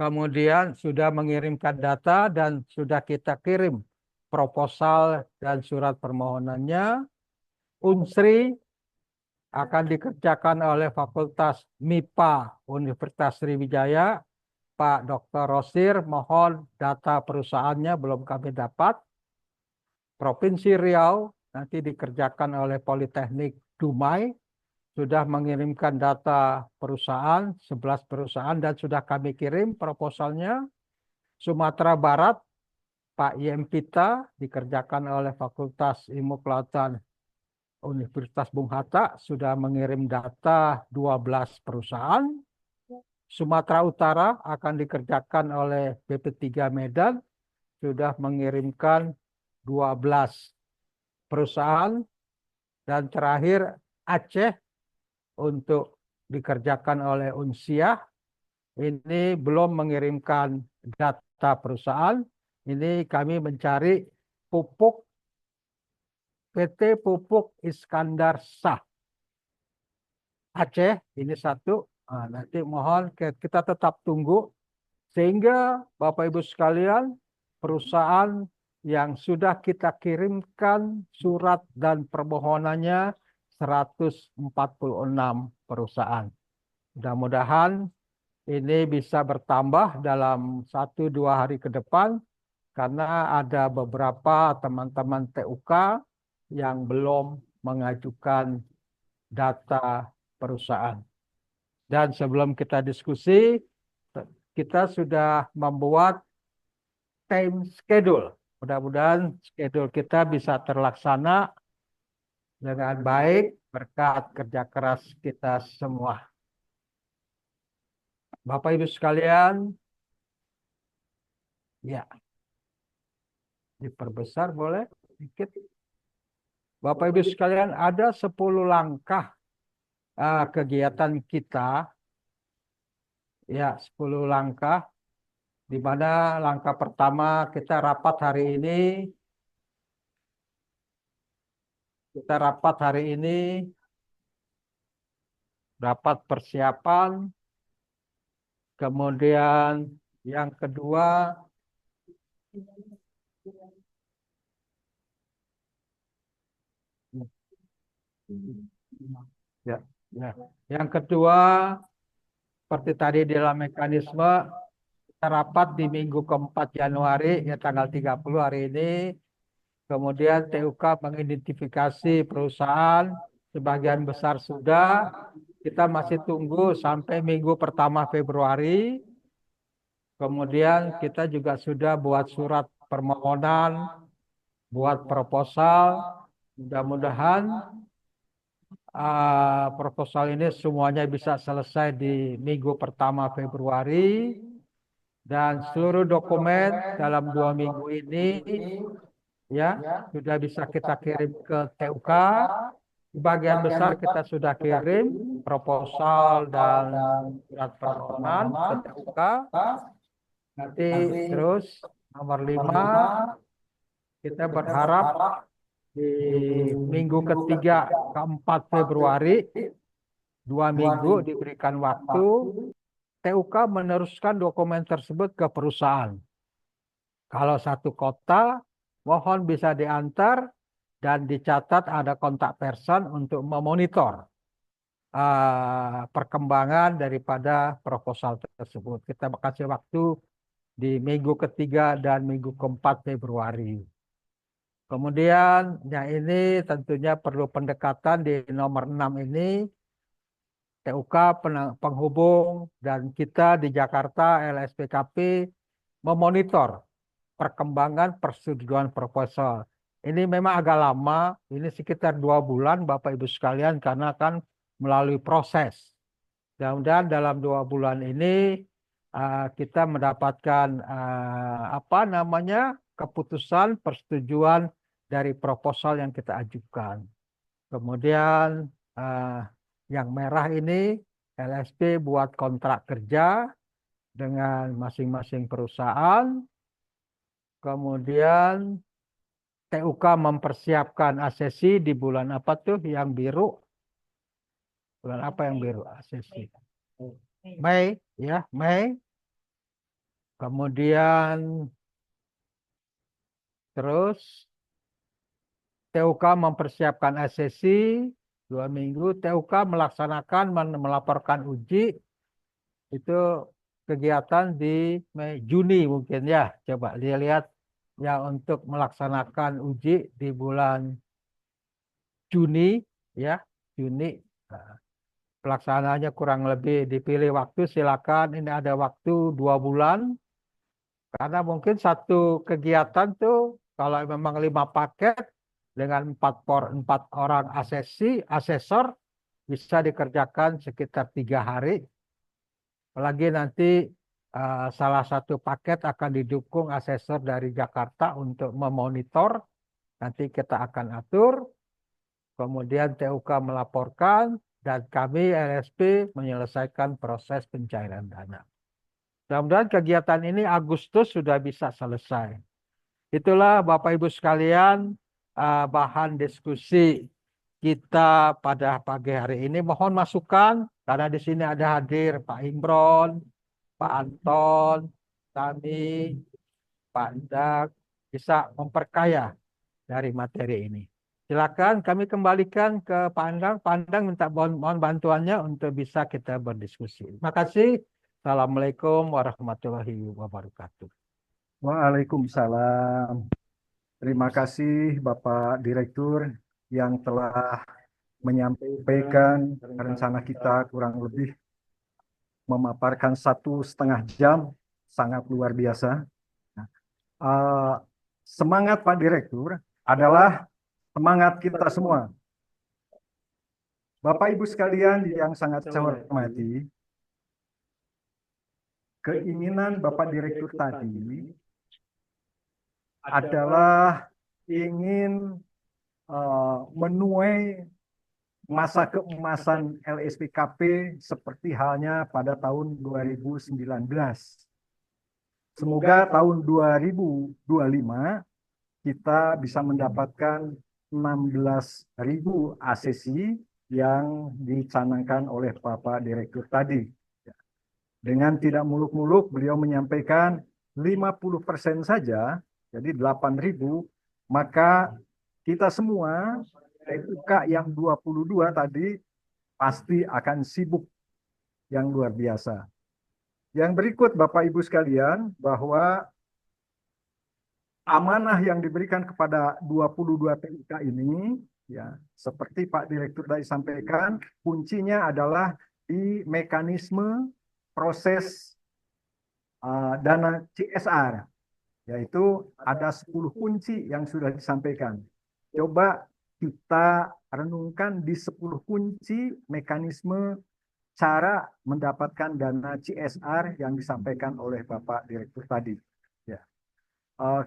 Speaker 2: Kemudian sudah mengirimkan data dan sudah kita kirim proposal dan surat permohonannya. Unsri akan dikerjakan oleh Fakultas MIPA Universitas Sriwijaya. Pak Dr. Rosir, mohon data perusahaannya belum kami dapat. Provinsi Riau nanti dikerjakan oleh Politeknik Dumai. Sudah mengirimkan data perusahaan, 11 perusahaan dan sudah kami kirim proposalnya. Sumatera Barat, Pak Yempita dikerjakan oleh Fakultas Ilmu Kelautan Universitas Bung Hatta, sudah mengirim data 12 perusahaan. Sumatera Utara akan dikerjakan oleh BP3 Medan, sudah mengirimkan 12 perusahaan. Dan terakhir Aceh untuk dikerjakan oleh Unsiah, ini belum mengirimkan data perusahaan. Ini kami mencari pupuk PT Pupuk Iskandar Shah Aceh, ini satu. Nanti mohon kita tetap tunggu sehingga Bapak Ibu sekalian, perusahaan yang sudah kita kirimkan surat dan permohonannya 146 perusahaan. Mudah-mudahan ini bisa bertambah dalam 1-2 hari ke depan karena ada beberapa teman-teman TUK yang belum mengajukan data perusahaan. Dan sebelum kita diskusi, kita sudah membuat time schedule. Mudah-mudahan schedule kita bisa terlaksana dengan baik berkat kerja keras kita semua. Bapak Ibu sekalian, ya, diperbesar boleh sedikit. Bapak Ibu sekalian, ada 10 langkah kegiatan kita. Ya, 10 langkah. Di mana langkah pertama kita rapat hari ini. Rapat persiapan. Kemudian yang kedua, seperti tadi dalam mekanisme, kita rapat di minggu keempat Januari, ya tanggal 30 hari ini. Kemudian TUK mengidentifikasi perusahaan, sebagian besar sudah. Kita masih tunggu sampai minggu pertama Februari. Kemudian kita juga sudah buat surat permohonan, buat proposal. Mudah-mudahan proposal ini semuanya bisa selesai di minggu pertama Februari. Dan seluruh dokumen dalam 2 minggu ini ya sudah bisa kita kirim ke TUK. Sebagian besar kita sudah kirim proposal dan surat permohonan ke TUK. Nanti terus nomor 5, kita berharap di minggu ketiga keempat Februari, 2 minggu diberikan waktu, TUK meneruskan dokumen tersebut ke perusahaan. Kalau satu kota, mohon bisa diantar dan dicatat ada kontak person untuk memonitor perkembangan daripada proposal tersebut. Kita kasih waktu di minggu ketiga dan minggu keempat Februari. Kemudian yang ini tentunya perlu pendekatan di nomor 6 ini, TUK penghubung dan kita di Jakarta LSPKP memonitor perkembangan persetujuan proposal. Ini memang agak lama, ini sekitar 2 bulan Bapak Ibu sekalian karena kan melalui proses. Mudah-mudahan dalam 2 bulan ini kita mendapatkan apa namanya keputusan persetujuan dari proposal yang kita ajukan. Kemudian yang merah ini LSP buat kontrak kerja dengan masing-masing perusahaan. Kemudian TUK mempersiapkan asesi di bulan apa tuh yang biru? Bulan apa yang biru asesi? Mei, ya, Mei. Kemudian terus TUK mempersiapkan asesi 2 minggu. TUK melaksanakan melaporkan uji itu kegiatan di Juni mungkin ya. Coba lihat ya untuk melaksanakan uji di bulan Juni ya, Juni. Nah, pelaksanaannya kurang lebih dipilih waktu silakan. Ini ada waktu 2 bulan karena mungkin satu kegiatan tuh kalau memang 5 paket dengan 4 orang asesor bisa dikerjakan sekitar 3 hari. Apalagi nanti salah satu paket akan didukung asesor dari Jakarta untuk memonitor. Nanti kita akan atur. Kemudian TUK melaporkan dan kami LSP menyelesaikan proses pencairan dana. Mudah-mudahan kegiatan ini Agustus sudah bisa selesai. Itulah Bapak Ibu sekalian bahan diskusi kita pada pagi hari ini. Mohon masukan karena di sini ada hadir Pak Imron, Pak Anton, kami, Pak Dak bisa memperkaya dari materi ini. Silakan kami kembalikan ke Pak Andang. Pak Andang minta mohon bantuannya untuk bisa kita berdiskusi. Terima kasih. Assalamualaikum warahmatullahi wabarakatuh.
Speaker 1: Waalaikumsalam. Terima kasih Bapak Direktur yang telah menyampaikan rencana kita kurang lebih memaparkan 1,5 jam, sangat luar biasa. Semangat Pak Direktur adalah semangat kita semua. Bapak Ibu sekalian yang sangat saya hormati, keinginan Bapak Direktur tadi adalah ingin menuai masa keemasan LSPKP seperti halnya pada tahun 2019. Semoga tahun 2025 kita bisa mendapatkan 16.000 asesi yang dicanangkan oleh Bapak Direktur tadi. Dengan tidak muluk-muluk, beliau menyampaikan 50% saja, jadi 8.000, maka kita semua, TUK yang 22 tadi, pasti akan sibuk yang luar biasa. Yang berikut Bapak Ibu sekalian, bahwa amanah yang diberikan kepada 22 TUK ini, ya, seperti Pak Direktur tadi sampaikan, kuncinya adalah di mekanisme proses dana CSR, yaitu ada 10 kunci yang sudah disampaikan. Coba kita renungkan di 10 kunci mekanisme cara mendapatkan dana CSR yang disampaikan oleh Bapak Direktur tadi. Ya.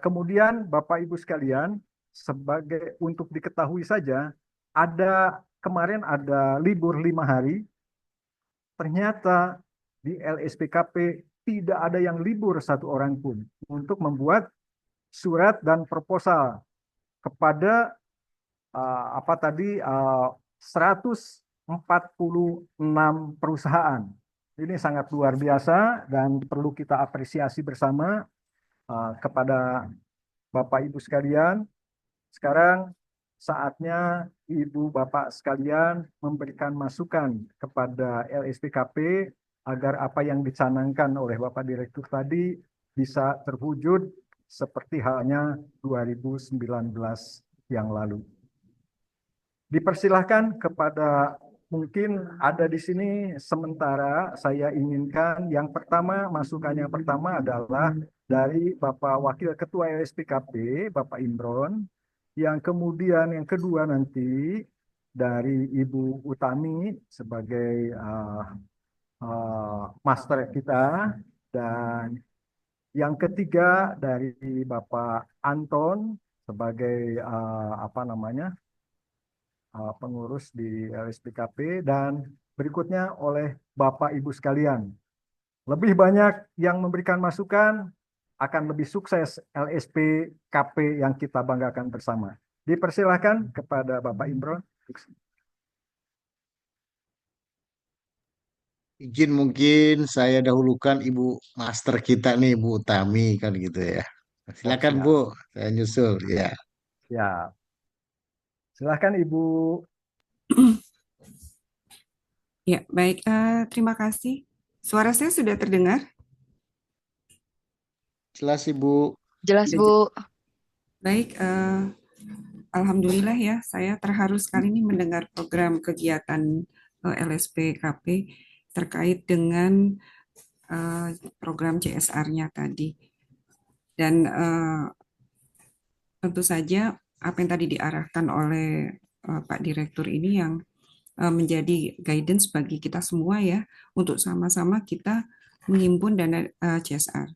Speaker 1: Kemudian Bapak Ibu sekalian, sebagai untuk diketahui saja, kemarin ada libur 5 hari, ternyata di LSPKP tidak ada yang libur 1 orang pun untuk membuat surat dan proposal kepada 146 perusahaan. Ini sangat luar biasa dan perlu kita apresiasi bersama kepada Bapak Ibu sekalian. Sekarang saatnya Ibu Bapak sekalian memberikan masukan kepada LSPKP agar apa yang dicanangkan oleh Bapak Direktur tadi bisa terwujud seperti halnya 2019 yang lalu. Dipersilahkan kepada, mungkin ada di sini sementara saya inginkan yang pertama, masukan yang pertama adalah dari Bapak Wakil Ketua LSPKP, Bapak Imron, yang kemudian yang kedua nanti dari Ibu Utami sebagai master kita, dan yang ketiga dari Bapak Anton sebagai pengurus di LSPKP, dan berikutnya oleh Bapak Ibu sekalian. Lebih banyak yang memberikan masukan, akan lebih sukses LSPKP yang kita banggakan bersama. Dipersilahkan kepada Bapak Imron.
Speaker 4: Izin mungkin saya dahulukan Ibu Master kita nih, Bu Utami kan gitu ya. Silakan
Speaker 1: siap.
Speaker 4: Bu, saya nyusul ya.
Speaker 1: Ya, silakan Ibu.
Speaker 6: Ya, baik. Terima kasih. Suara saya sudah terdengar?
Speaker 4: Jelas Ibu.
Speaker 7: Jelas,
Speaker 6: Ya,
Speaker 7: Bu.
Speaker 6: baik. Alhamdulillah ya, saya terharu sekali nih mendengar program kegiatan LSPKP terkait dengan program CSR-nya tadi. Dan tentu saja apa yang tadi diarahkan oleh Pak Direktur ini yang menjadi guidance bagi kita semua ya, untuk sama-sama kita menghimpun dana CSR.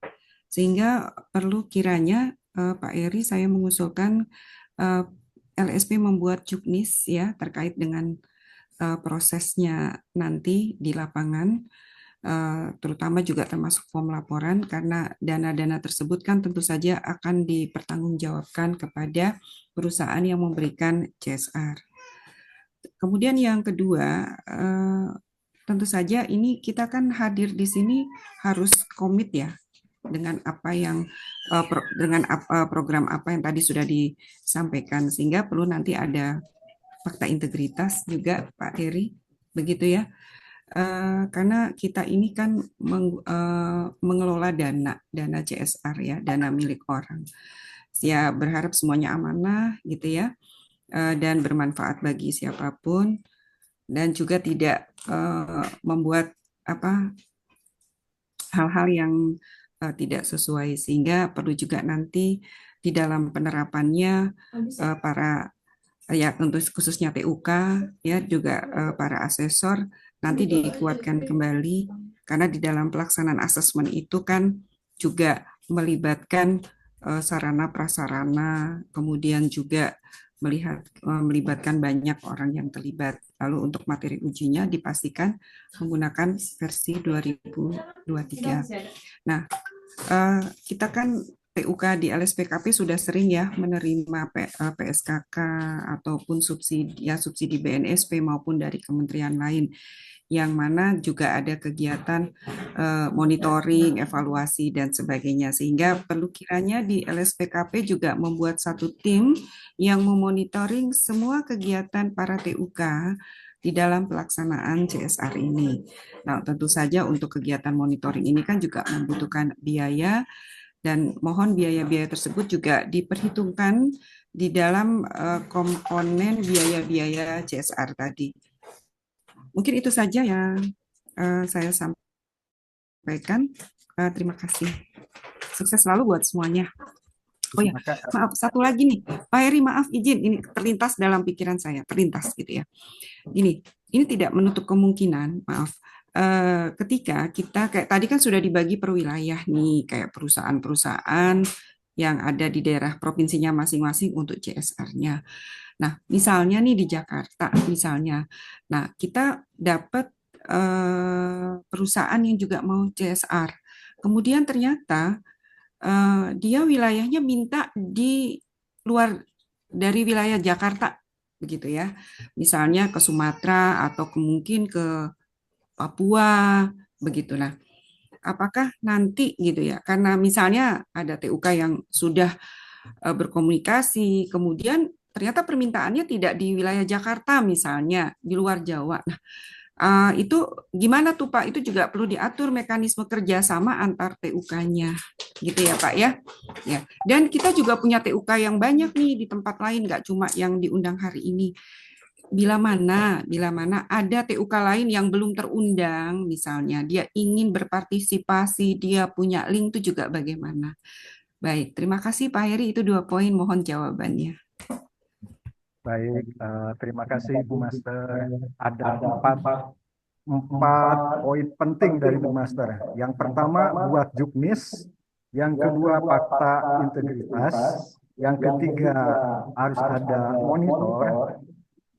Speaker 6: Sehingga perlu kiranya Pak Eri, saya mengusulkan LSP membuat juknis ya terkait dengan prosesnya nanti di lapangan, terutama juga termasuk form laporan, karena dana-dana tersebut kan tentu saja akan dipertanggungjawabkan kepada perusahaan yang memberikan CSR. Kemudian yang kedua, tentu saja ini kita kan hadir di sini harus komit ya dengan apa yang program apa yang tadi sudah disampaikan, sehingga perlu nanti ada fakta integritas juga Pak Heri, begitu ya. Karena kita ini kan mengelola dana CSR ya, dana milik orang. Ya berharap semuanya amanah gitu ya, dan bermanfaat bagi siapapun, dan juga tidak membuat hal-hal yang tidak sesuai, sehingga perlu juga nanti di dalam penerapannya para ya tentu khususnya TUK ya juga para asesor nanti dikuatkan kembali, karena di dalam pelaksanaan asesmen itu kan juga melibatkan sarana prasarana, kemudian juga melibatkan banyak orang yang terlibat. Lalu untuk materi ujinya dipastikan menggunakan versi 2023. Nah, kita kan TUK di LSPKP sudah sering ya menerima PSKK ataupun subsidi BNSP maupun dari kementerian lain, yang mana juga ada kegiatan monitoring, evaluasi, dan sebagainya. Sehingga perlu kiranya di LSPKP juga membuat satu tim yang memonitoring semua kegiatan para TUK di dalam pelaksanaan CSR ini. Nah, tentu saja untuk kegiatan monitoring ini kan juga membutuhkan biaya, dan mohon biaya-biaya tersebut juga diperhitungkan di dalam komponen biaya-biaya CSR tadi. Mungkin itu saja yang saya sampaikan. Terima kasih. Sukses selalu buat semuanya. Oh ya, maaf, satu lagi nih. Pak Heri, maaf izin, ini terlintas dalam pikiran saya, terlintas gitu ya. Ini tidak menutup kemungkinan, maaf, ketika kita kayak tadi kan sudah dibagi per wilayah nih, kayak perusahaan-perusahaan yang ada di daerah provinsinya masing-masing untuk CSR-nya. Nah, misalnya nih di Jakarta, misalnya, nah kita dapat perusahaan yang juga mau CSR, kemudian ternyata dia wilayahnya minta di luar dari wilayah Jakarta, begitu ya, misalnya ke Sumatera atau mungkin ke Papua, begitu. Nah, apakah nanti gitu ya, karena misalnya ada TUK yang sudah berkomunikasi, kemudian ternyata permintaannya tidak di wilayah Jakarta misalnya, di luar Jawa. Nah, Itu gimana tuh Pak? Itu juga perlu diatur mekanisme kerjasama antar TUK-nya, gitu ya Pak ya. Ya. Dan kita juga punya TUK yang banyak nih di tempat lain, nggak cuma yang diundang hari ini. Bila mana ada TUK lain yang belum terundang, misalnya dia ingin berpartisipasi, dia punya link itu juga bagaimana? Baik, terima kasih Pak Heri. Itu 2 poin, mohon jawabannya.
Speaker 1: Baik, terima kasih Bu Master. Ada empat poin penting dari Bu Master. Yang pertama buat juknis, yang kedua fakta integritas, yang ketiga harus ada monitor,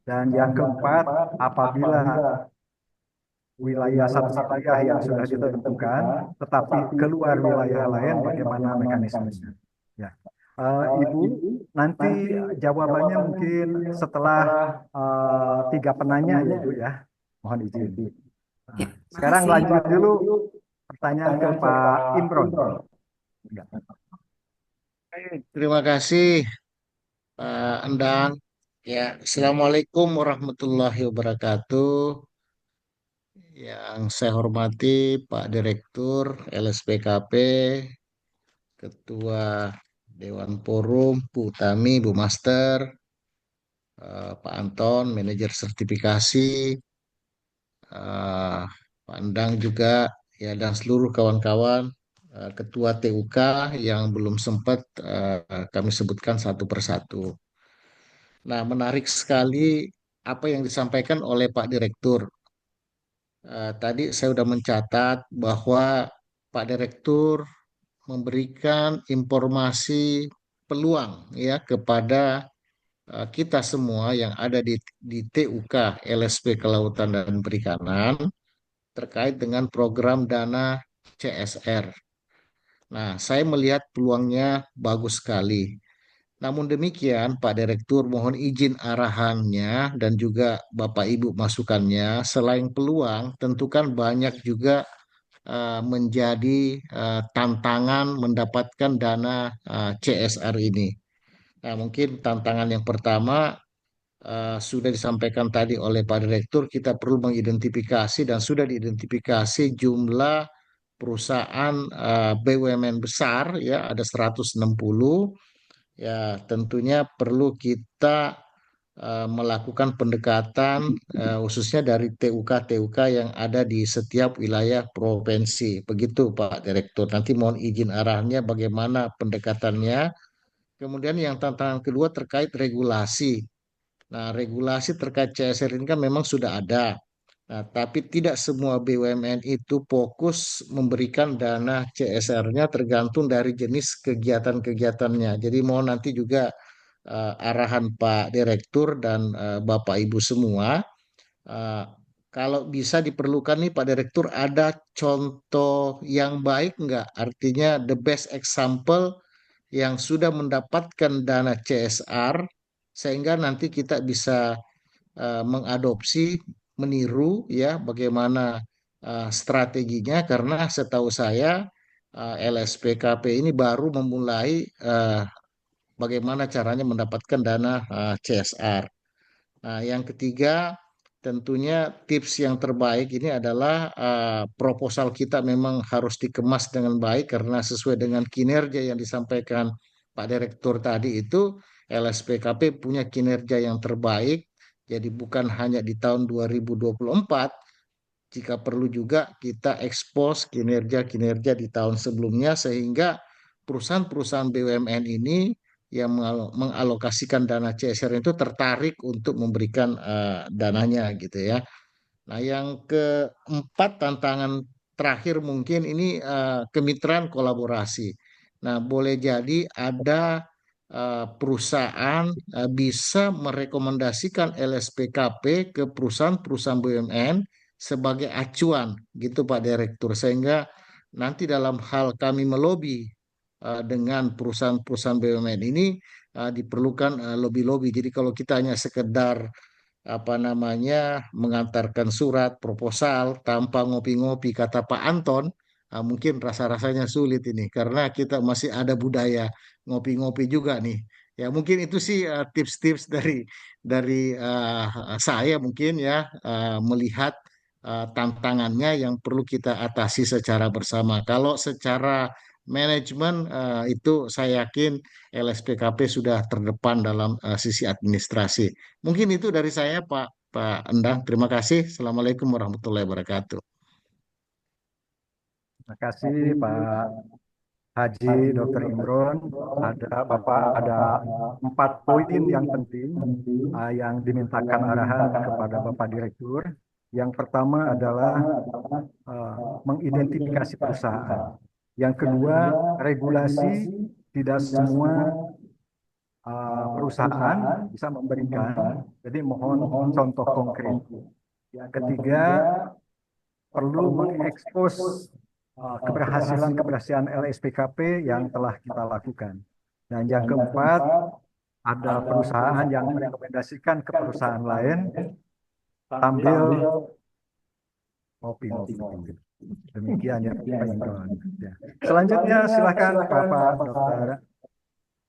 Speaker 1: dan yang keempat apabila satu wilayah yang sudah ditentukan, tetapi keluar wilayah lain bagaimana mekanismenya. Ya. Ibu, nanti jawabannya mungkin setelah 3 penanya ya Bu ya. Mohon izin.
Speaker 6: Ya,
Speaker 1: Sekarang
Speaker 6: makasih.
Speaker 1: lanjut dulu pertanyaan ke Pak Imron. Ya.
Speaker 4: Terima kasih Pak Endang. Ya, Assalamualaikum warahmatullahi wabarakatuh. Yang saya hormati Pak Direktur LSPKP, Ketua Dewan Forum, Bu Tami, Bu Master, Pak Anton, Manajer Sertifikasi, Pak Endang juga, ya dan seluruh kawan-kawan, Ketua TUK yang belum sempat kami sebutkan satu persatu. Nah, menarik sekali apa yang disampaikan oleh Pak Direktur. Tadi saya sudah mencatat bahwa Pak Direktur memberikan informasi peluang ya kepada kita semua yang ada di TUK LSP Kelautan dan Perikanan terkait dengan program dana CSR. Nah, saya melihat peluangnya bagus sekali. Namun demikian, Pak Direktur mohon izin arahannya dan juga Bapak Ibu masukannya. Selain peluang, tentu kan banyak juga menjadi tantangan mendapatkan dana CSR ini. Nah, mungkin tantangan yang pertama sudah disampaikan tadi oleh Pak Direktur, kita perlu mengidentifikasi dan sudah diidentifikasi jumlah perusahaan BUMN besar ya ada 160. Ya, tentunya perlu kita melakukan pendekatan khususnya dari TUK-TUK yang ada di setiap wilayah provinsi. Begitu Pak Direktur. Nanti mohon izin arahnya bagaimana pendekatannya. Kemudian yang tantangan kedua terkait regulasi. Nah, regulasi terkait CSR ini kan memang sudah ada. Nah, tapi tidak semua BUMN itu fokus memberikan dana CSR-nya tergantung dari jenis kegiatan-kegiatannya. Jadi mohon nanti juga arahan Pak Direktur dan Bapak Ibu semua. eh, Kalau bisa diperlukan nih Pak Direktur ada contoh yang baik nggak? Artinya the best example yang sudah mendapatkan dana CSR sehingga nanti kita bisa mengadopsi, meniru ya bagaimana strateginya karena setahu saya LSPKP ini baru memulai bagaimana caranya mendapatkan dana CSR. Nah, yang ketiga tentunya tips yang terbaik ini adalah proposal kita memang harus dikemas dengan baik karena sesuai dengan kinerja yang disampaikan Pak Direktur tadi itu LSPKP punya kinerja yang terbaik. Jadi bukan hanya di tahun 2024, jika perlu juga kita ekspos kinerja-kinerja di tahun sebelumnya sehingga perusahaan-perusahaan BUMN ini yang mengalokasikan dana CSR itu tertarik untuk memberikan dananya gitu ya. Nah, yang keempat tantangan terakhir mungkin ini kemitraan kolaborasi. Nah, boleh jadi ada perusahaan bisa merekomendasikan LSPKP ke perusahaan-perusahaan BUMN sebagai acuan gitu Pak Direktur sehingga nanti dalam hal kami melobi dengan perusahaan-perusahaan BUMN ini diperlukan lobby-lobby. Jadi kalau kita hanya sekedar apa namanya mengantarkan surat proposal tanpa ngopi-ngopi kata Pak Anton, mungkin rasa-rasanya sulit ini karena kita masih ada budaya ngopi-ngopi juga nih. Ya mungkin itu sih tips-tips dari saya mungkin ya melihat tantangannya yang perlu kita atasi secara bersama. Kalau secara manajemen itu saya yakin LSPKP sudah terdepan dalam sisi administrasi. Mungkin itu dari saya, Pak Endang. Terima kasih. Assalamualaikum warahmatullahi wabarakatuh.
Speaker 1: Terima kasih Pak Haji Dr. Imron. Ada 4 poin yang penting yang dimintakan arahan kepada Bapak Direktur. Yang pertama adalah mengidentifikasi perusahaan. Yang kedua, regulasi. Tidak semua perusahaan bisa memberikan. Jadi mohon contoh konkret. Yang ketiga, perlu mengekspos keberhasilan LSPKP yang telah kita lakukan. Dan yang keempat, ada perusahaan yang merekomendasikan ke perusahaan lain sambil ngopi. Demikian ya Pak Imron. Ya. Selanjutnya silakan Bapak Dr.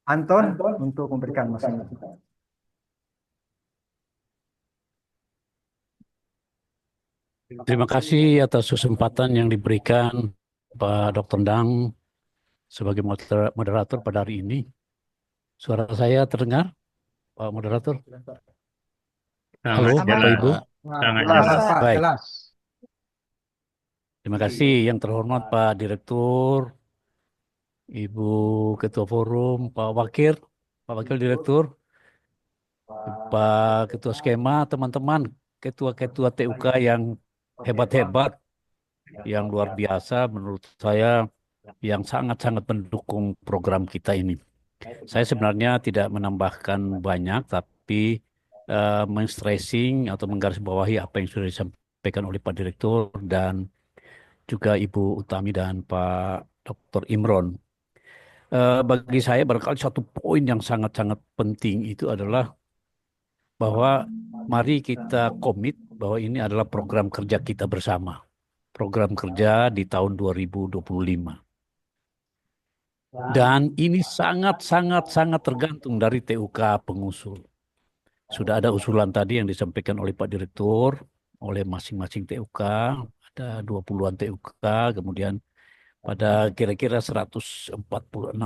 Speaker 1: Anton untuk memberikan masukan.
Speaker 7: Terima kasih atas kesempatan yang diberikan Pak Dr. Endang sebagai moderator pada hari ini. Suara saya terdengar, Pak Moderator? Halo,
Speaker 3: Sangat
Speaker 7: Bapak
Speaker 3: jelas.
Speaker 7: Ibu.
Speaker 3: Sangat
Speaker 2: Jelas,
Speaker 3: jelas.
Speaker 2: Pak,
Speaker 7: Baik.
Speaker 2: jelas.
Speaker 7: Terima kasih yang terhormat Pak Direktur, Ibu Ketua Forum, Pak Wakil Direktur, Pak Ketua Skema, teman-teman, Ketua-Ketua TUK yang hebat-hebat, yang luar biasa menurut saya, yang sangat-sangat mendukung program kita ini. Saya sebenarnya tidak menambahkan banyak, tapi men-stressing atau menggarisbawahi apa yang sudah disampaikan oleh Pak Direktur dan juga Ibu Utami dan Pak Dr. Imron. Bagi saya barangkali satu poin yang sangat-sangat penting itu adalah bahwa mari kita komit bahwa ini adalah program kerja kita bersama. Program kerja di tahun 2025. Dan ini sangat tergantung dari TUK pengusul. Sudah ada usulan tadi yang disampaikan oleh Pak Direktur, oleh masing-masing TUK, ada 20-an TUK, kemudian pada kira-kira 146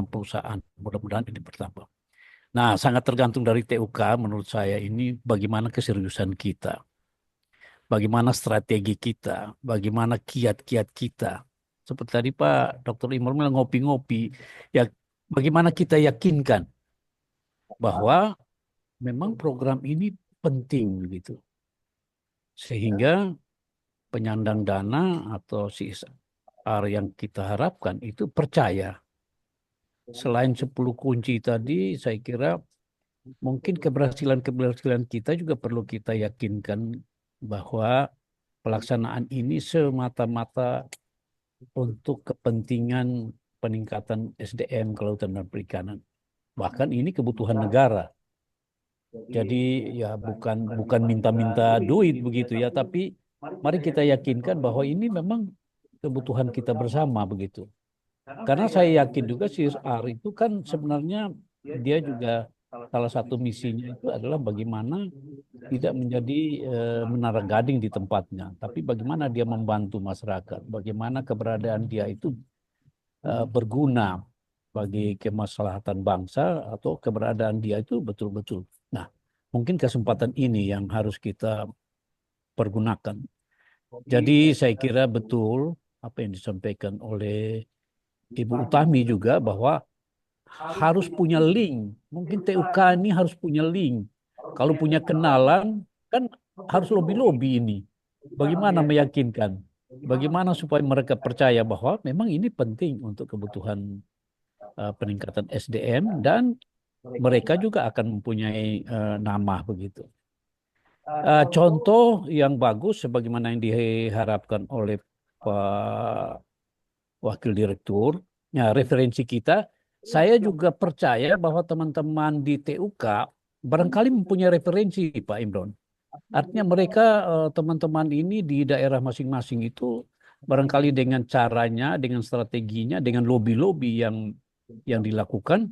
Speaker 7: perusahaan. Mudah-mudahan ini bertambah. Nah, sangat tergantung dari TUK menurut saya ini bagaimana keseriusan kita, bagaimana strategi kita, bagaimana kiat-kiat kita. Seperti tadi Pak Dr. Imron bilang ngopi-ngopi, ya bagaimana kita yakinkan bahwa memang program ini penting gitu. Sehingga penyandang dana atau CSR yang kita harapkan itu percaya. Selain 10 kunci tadi, saya kira mungkin keberhasilan kita juga perlu kita yakinkan bahwa pelaksanaan ini semata-mata untuk kepentingan peningkatan SDM kelautan dan perikanan. Bahkan ini kebutuhan negara. Jadi ya bukan minta-minta duit begitu ya, tapi mari kita yakinkan bahwa ini memang kebutuhan kita bersama begitu. Karena saya yakin juga CSR itu kan sebenarnya dia juga salah satu misinya itu adalah bagaimana tidak menjadi menara gading di tempatnya, tapi bagaimana dia membantu masyarakat, bagaimana keberadaan dia itu berguna bagi kemaslahatan bangsa atau keberadaan dia itu betul-betul. Nah, mungkin kesempatan ini yang harus kita pergunakan. Jadi saya kira betul apa yang disampaikan oleh Ibu Utami juga bahwa harus punya link. Mungkin TUK ini harus punya link. Kalau punya kenalan, kan harus lobby-lobby ini. Bagaimana meyakinkan? Bagaimana supaya mereka percaya bahwa memang ini penting untuk kebutuhan peningkatan SDM dan mereka juga akan mempunyai nama begitu. Contoh yang bagus sebagaimana yang diharapkan oleh Pak Wakil Direktur, ya, referensi kita. Saya juga percaya bahwa teman-teman di TUK barangkali mempunyai referensi, Pak Imron. Artinya mereka, teman-teman ini di daerah masing-masing itu barangkali dengan caranya, dengan strateginya, dengan lobby-lobby yang dilakukan,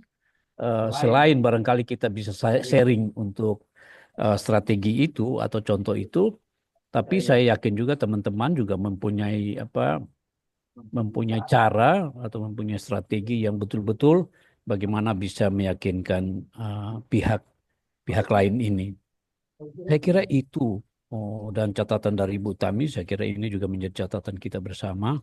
Speaker 7: selain barangkali kita bisa sharing untuk strategi itu atau contoh itu, Tapi saya yakin juga teman-teman juga mempunyai cara atau mempunyai strategi yang betul-betul bagaimana bisa meyakinkan pihak lain ini. Saya kira itu. Dan catatan dari Ibu Tami, saya kira ini juga menjadi catatan kita bersama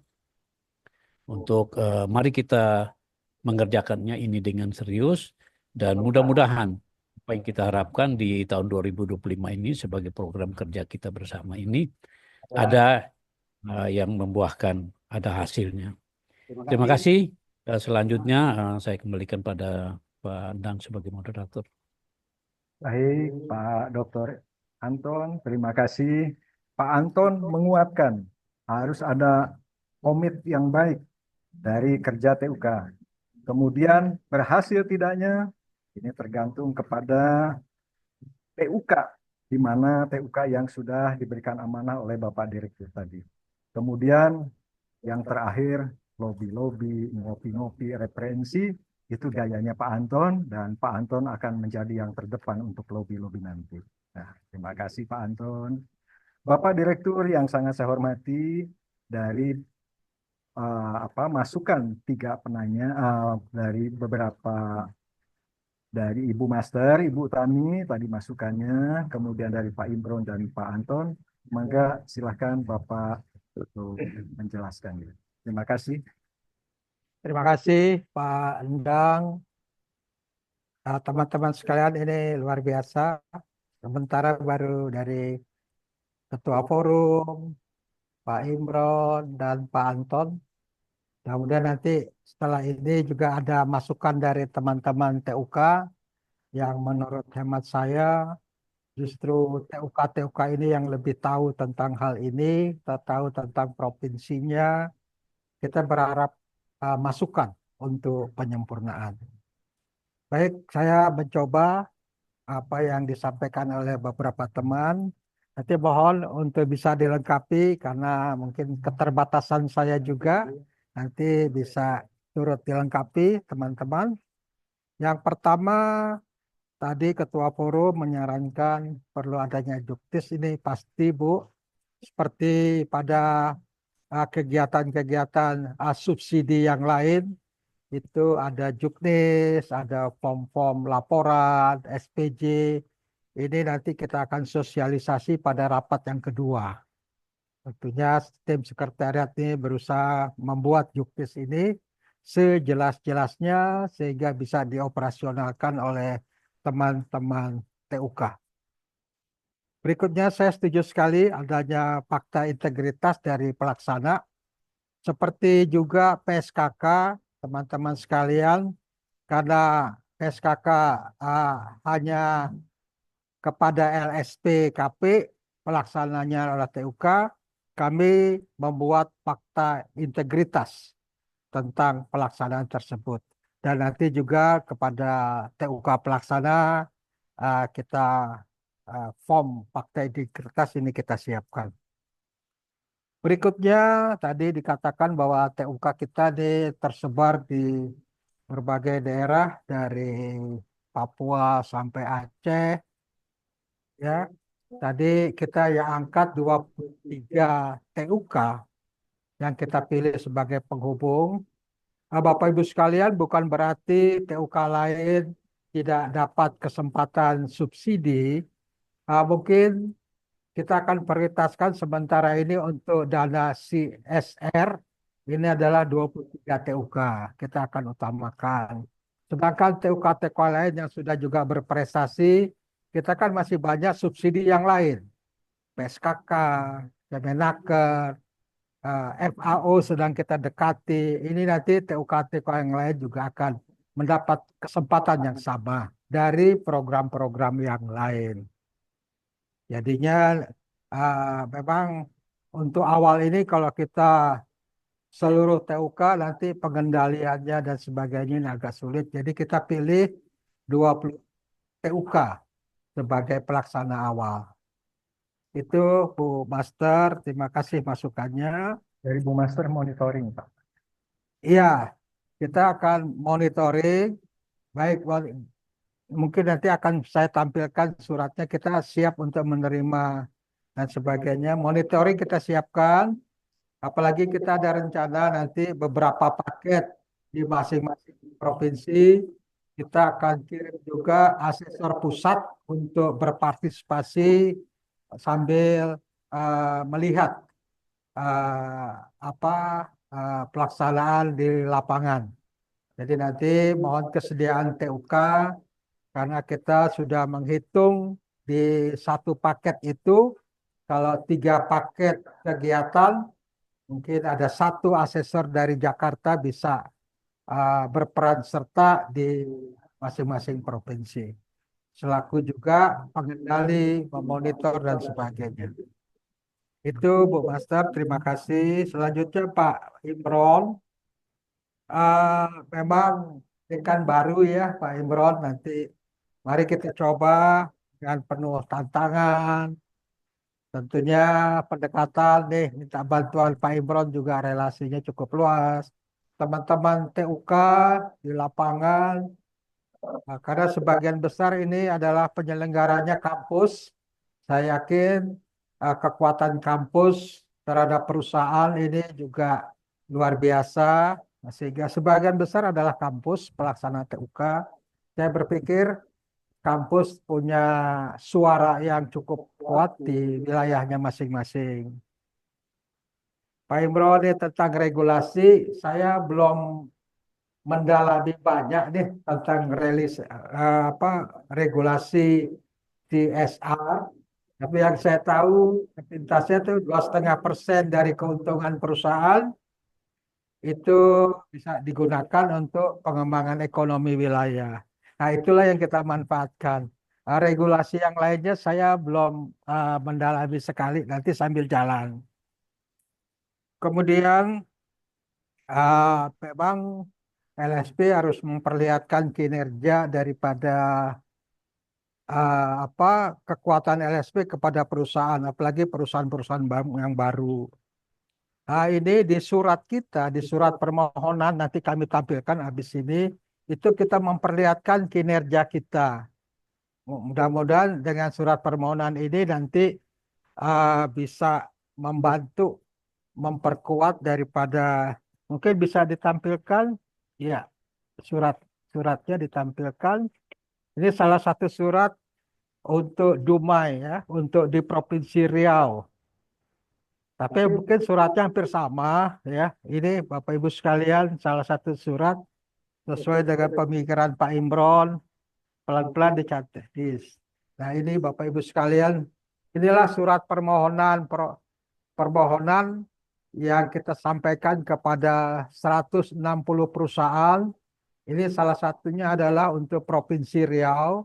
Speaker 7: untuk mari kita mengerjakannya ini dengan serius dan mudah-mudahan apa yang kita harapkan di tahun 2025 ini sebagai program kerja kita bersama ini ada yang membuahkan, ada hasilnya. Terima kasih. Selanjutnya saya kembalikan pada Pak Endang sebagai moderator.
Speaker 1: Baik, Pak Dr. Anton, terima kasih. Pak Anton menguatkan harus ada komit yang baik dari kerja TUK. Kemudian berhasil tidaknya, ini tergantung kepada TUK, di mana TUK yang sudah diberikan amanah oleh Bapak Direktur tadi. Kemudian yang terakhir, lobby-lobby, ngopi-ngopi, referensi, itu gayanya Pak Anton, dan Pak Anton akan menjadi yang terdepan untuk lobby-lobby nanti. Nah, terima kasih Pak Anton. Bapak Direktur yang sangat saya hormati, dari masukan 3 penanya dari beberapa dari Ibu Master, Ibu Tami tadi masukannya, kemudian dari Pak Imron dan Pak Anton, maka silakan Bapak untuk menjelaskan. Terima kasih.
Speaker 2: Terima kasih Pak Endang. Teman-teman sekalian, ini luar biasa. Sementara baru dari Ketua Forum, Pak Imron, dan Pak Anton. Kemudian nanti setelah ini juga ada masukan dari teman-teman TUK yang menurut hemat saya justru TUK ini yang lebih tahu tentang hal ini, tahu tentang provinsinya. Kita berharap masukan untuk penyempurnaan. Baik, saya mencoba apa yang disampaikan oleh beberapa teman. Nanti mohon untuk bisa dilengkapi karena mungkin keterbatasan saya juga. Nanti bisa turut dilengkapi teman-teman. Yang pertama, tadi Ketua Forum menyarankan perlu adanya juktis, ini pasti Bu. Seperti pada kegiatan-kegiatan subsidi yang lain, itu ada juknis, ada form-form laporan, SPJ. Ini nanti kita akan sosialisasi pada rapat yang kedua. Tentunya tim sekretariat ini berusaha membuat juknis ini sejelas-jelasnya sehingga bisa dioperasionalkan oleh teman-teman TUK. Berikutnya saya setuju sekali adanya fakta integritas dari pelaksana, seperti juga PSKK, teman-teman sekalian, karena PSKK hanya kepada LSP KP, pelaksananya oleh TUK, kami membuat fakta integritas tentang pelaksanaan tersebut. Dan nanti juga kepada TUK pelaksana kita form fakta integritas ini kita siapkan. Berikutnya tadi dikatakan bahwa TUK kita tersebar di berbagai daerah dari Papua sampai Aceh. Ya, tadi kita yang angkat 23 TUK yang kita pilih sebagai penghubung. Bapak Ibu sekalian, bukan berarti TUK lain tidak dapat kesempatan subsidi. Mungkin kita akan prioritaskan sementara ini untuk dana CSR. Ini adalah 23 TUK. Kita akan utamakan. Sedangkan TUK-TUK lain yang sudah juga berprestasi, kita kan masih banyak subsidi yang lain. PSKK, Kemenaker, FAO sedang kita dekati. Ini nanti TUK-TUK yang lain juga akan mendapat kesempatan yang sama dari program-program yang lain. Jadinya memang untuk awal ini kalau kita seluruh TUK nanti pengendaliannya dan sebagainya ini agak sulit. Jadi kita pilih 20 TUK sebagai pelaksana awal. Itu Bu Master, terima kasih masukannya.
Speaker 1: Dari Bu Master monitoring, Pak.
Speaker 2: Iya, kita akan monitoring. Baik, mungkin nanti akan saya tampilkan suratnya. Kita siap untuk menerima dan sebagainya. Monitoring kita siapkan, apalagi kita ada rencana nanti beberapa paket di masing-masing provinsi. Kita akan kirim juga asesor pusat untuk berpartisipasi sambil melihat apa pelaksanaan di lapangan. Jadi nanti mohon kesediaan TUK karena kita sudah menghitung di satu paket itu kalau 3 paket kegiatan mungkin ada satu asesor dari Jakarta bisa berperan serta di masing-masing provinsi. Selaku juga pengendali, memonitor dan sebagainya. Itu Bu Master, terima kasih. Selanjutnya Pak Imron. Memang ini kan baru ya Pak Imron, nanti mari kita coba dengan penuh tantangan. Tentunya pendekatan nih, minta bantuan Pak Imron juga relasinya cukup luas. Teman-teman TUK di lapangan, karena sebagian besar ini adalah penyelenggaranya kampus. Saya yakin kekuatan kampus terhadap perusahaan ini juga luar biasa. Sehingga sebagian besar adalah kampus pelaksana TUK. Saya berpikir kampus punya suara yang cukup kuat di wilayahnya masing-masing. Pak Imron ini tentang regulasi, saya belum mendalami banyak nih tentang regulasi CSR. Tapi yang saya tahu pintasnya itu 2,5% dari keuntungan perusahaan itu bisa digunakan untuk pengembangan ekonomi wilayah. Nah, itulah yang kita manfaatkan. Regulasi yang lainnya saya belum mendalami sekali, nanti sambil jalan. Kemudian memang LSP harus memperlihatkan kinerja daripada kekuatan LSP kepada perusahaan, apalagi perusahaan-perusahaan yang baru. Nah, ini di surat kita, di surat permohonan nanti kami tampilkan habis ini, itu kita memperlihatkan kinerja kita. Mudah-mudahan dengan surat permohonan ini nanti bisa membantu memperkuat daripada, mungkin bisa ditampilkan, ya suratnya ditampilkan. Ini salah satu surat untuk Dumai ya, untuk di Provinsi Riau. Tapi mungkin suratnya hampir sama ya. Ini Bapak Ibu sekalian salah satu surat sesuai dengan pemikiran Pak Imron, pelan-pelan dicatat. Nah ini Bapak Ibu sekalian, inilah surat permohonan yang kita sampaikan kepada 160 perusahaan. Ini salah satunya adalah untuk Provinsi Riau.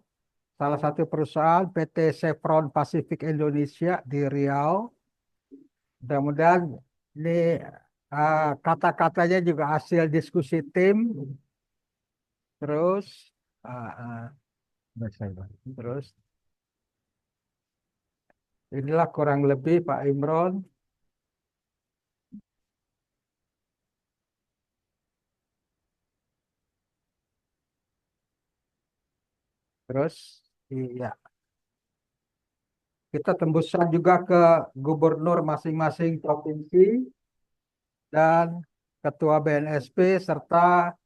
Speaker 2: Salah satu perusahaan PT Chevron Pacific Indonesia di Riau. Mudah-mudahan ini kata-katanya juga hasil diskusi tim. Terus, terus inilah kurang lebih Pak Imron. Terus, iya. Kita tembusan juga ke gubernur masing-masing provinsi dan ketua BNSP serta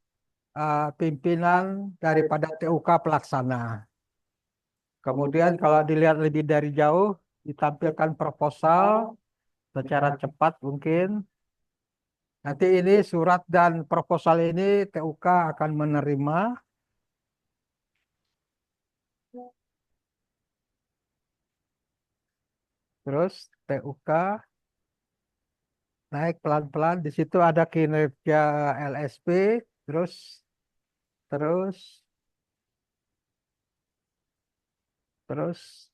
Speaker 2: pimpinan daripada TUK pelaksana. Kemudian kalau dilihat lebih dari jauh, ditampilkan proposal secara cepat mungkin. Nanti ini surat dan proposal ini TUK akan menerima. Terus TUK naik pelan-pelan. Di situ ada kinerja LSP. Terus, terus, terus,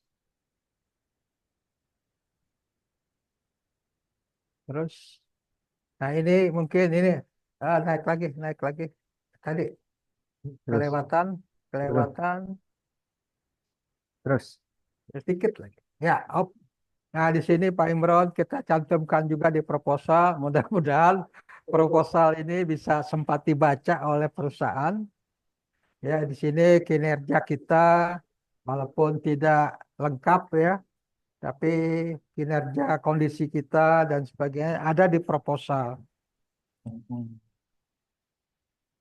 Speaker 2: terus. Nah ini mungkin ini naik lagi, naik lagi. Tadi kelewatan, kelewatan. Terus sedikit lagi. Ya, op. Nah, di sini Pak Imron kita cantumkan juga di proposal. Mudah-mudahan proposal ini bisa sempat dibaca oleh perusahaan. Ya, di sini kinerja kita walaupun tidak lengkap ya, Tapi kinerja kondisi kita dan sebagainya ada di proposal.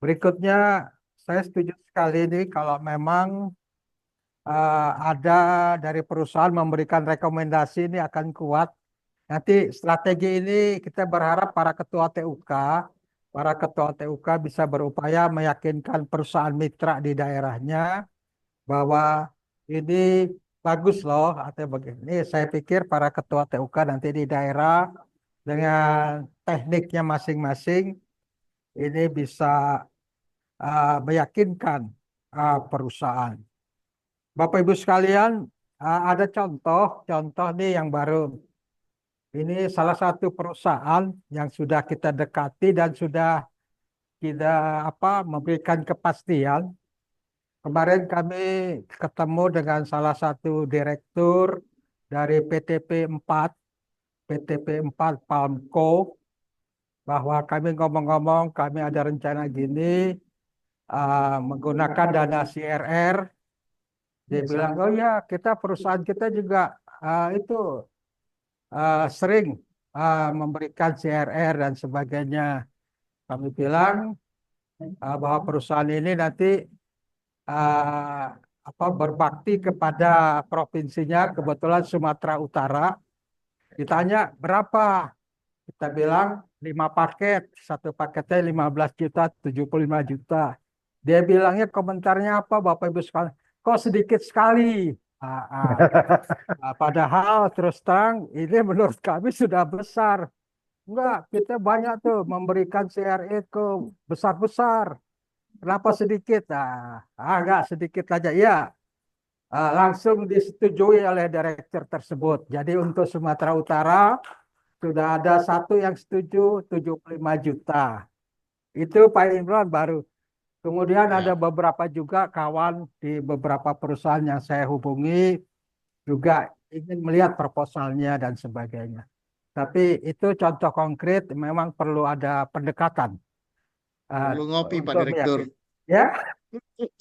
Speaker 2: Berikutnya, saya setuju sekali ini kalau memang ada dari perusahaan memberikan rekomendasi ini akan kuat. Nanti strategi ini kita berharap para ketua TUK bisa berupaya meyakinkan perusahaan mitra di daerahnya bahwa ini bagus loh atau begini. Saya pikir para ketua TUK nanti di daerah dengan tekniknya masing-masing ini bisa meyakinkan perusahaan. Bapak Ibu sekalian, ada contoh nih yang baru. Ini salah satu perusahaan yang sudah kita dekati dan sudah kita memberikan kepastian. Kemarin kami ketemu dengan salah satu direktur dari PTP 4 Palmco, bahwa kami ngomong-ngomong kami ada rencana gini menggunakan dana CRR. Dia bilang, oh ya kita perusahaan kita juga itu sering memberikan CRR dan sebagainya. Kami bilang bahwa perusahaan ini nanti berbakti kepada provinsinya, kebetulan Sumatera Utara. Ditanya berapa? Kita bilang 5 paket, satu paketnya 15 juta, 75 juta. Dia bilangnya komentarnya apa Bapak Ibu sekalian? Kok sedikit sekali? Padahal terus terang ini menurut kami sudah besar. Enggak, kita banyak tuh memberikan CRE ke besar-besar. Kenapa sedikit? Agak sedikit aja. Ya, langsung disetujui oleh direktur tersebut. Jadi untuk Sumatera Utara sudah ada satu yang setuju 75 juta. Itu Pak Imran baru. Kemudian ada beberapa juga kawan di beberapa perusahaan yang saya hubungi juga ingin melihat proposalnya dan sebagainya. Tapi itu contoh konkret, memang perlu ada pendekatan.
Speaker 4: Perlu ngopi Pak
Speaker 2: untuk
Speaker 4: Direktur.
Speaker 2: Ya,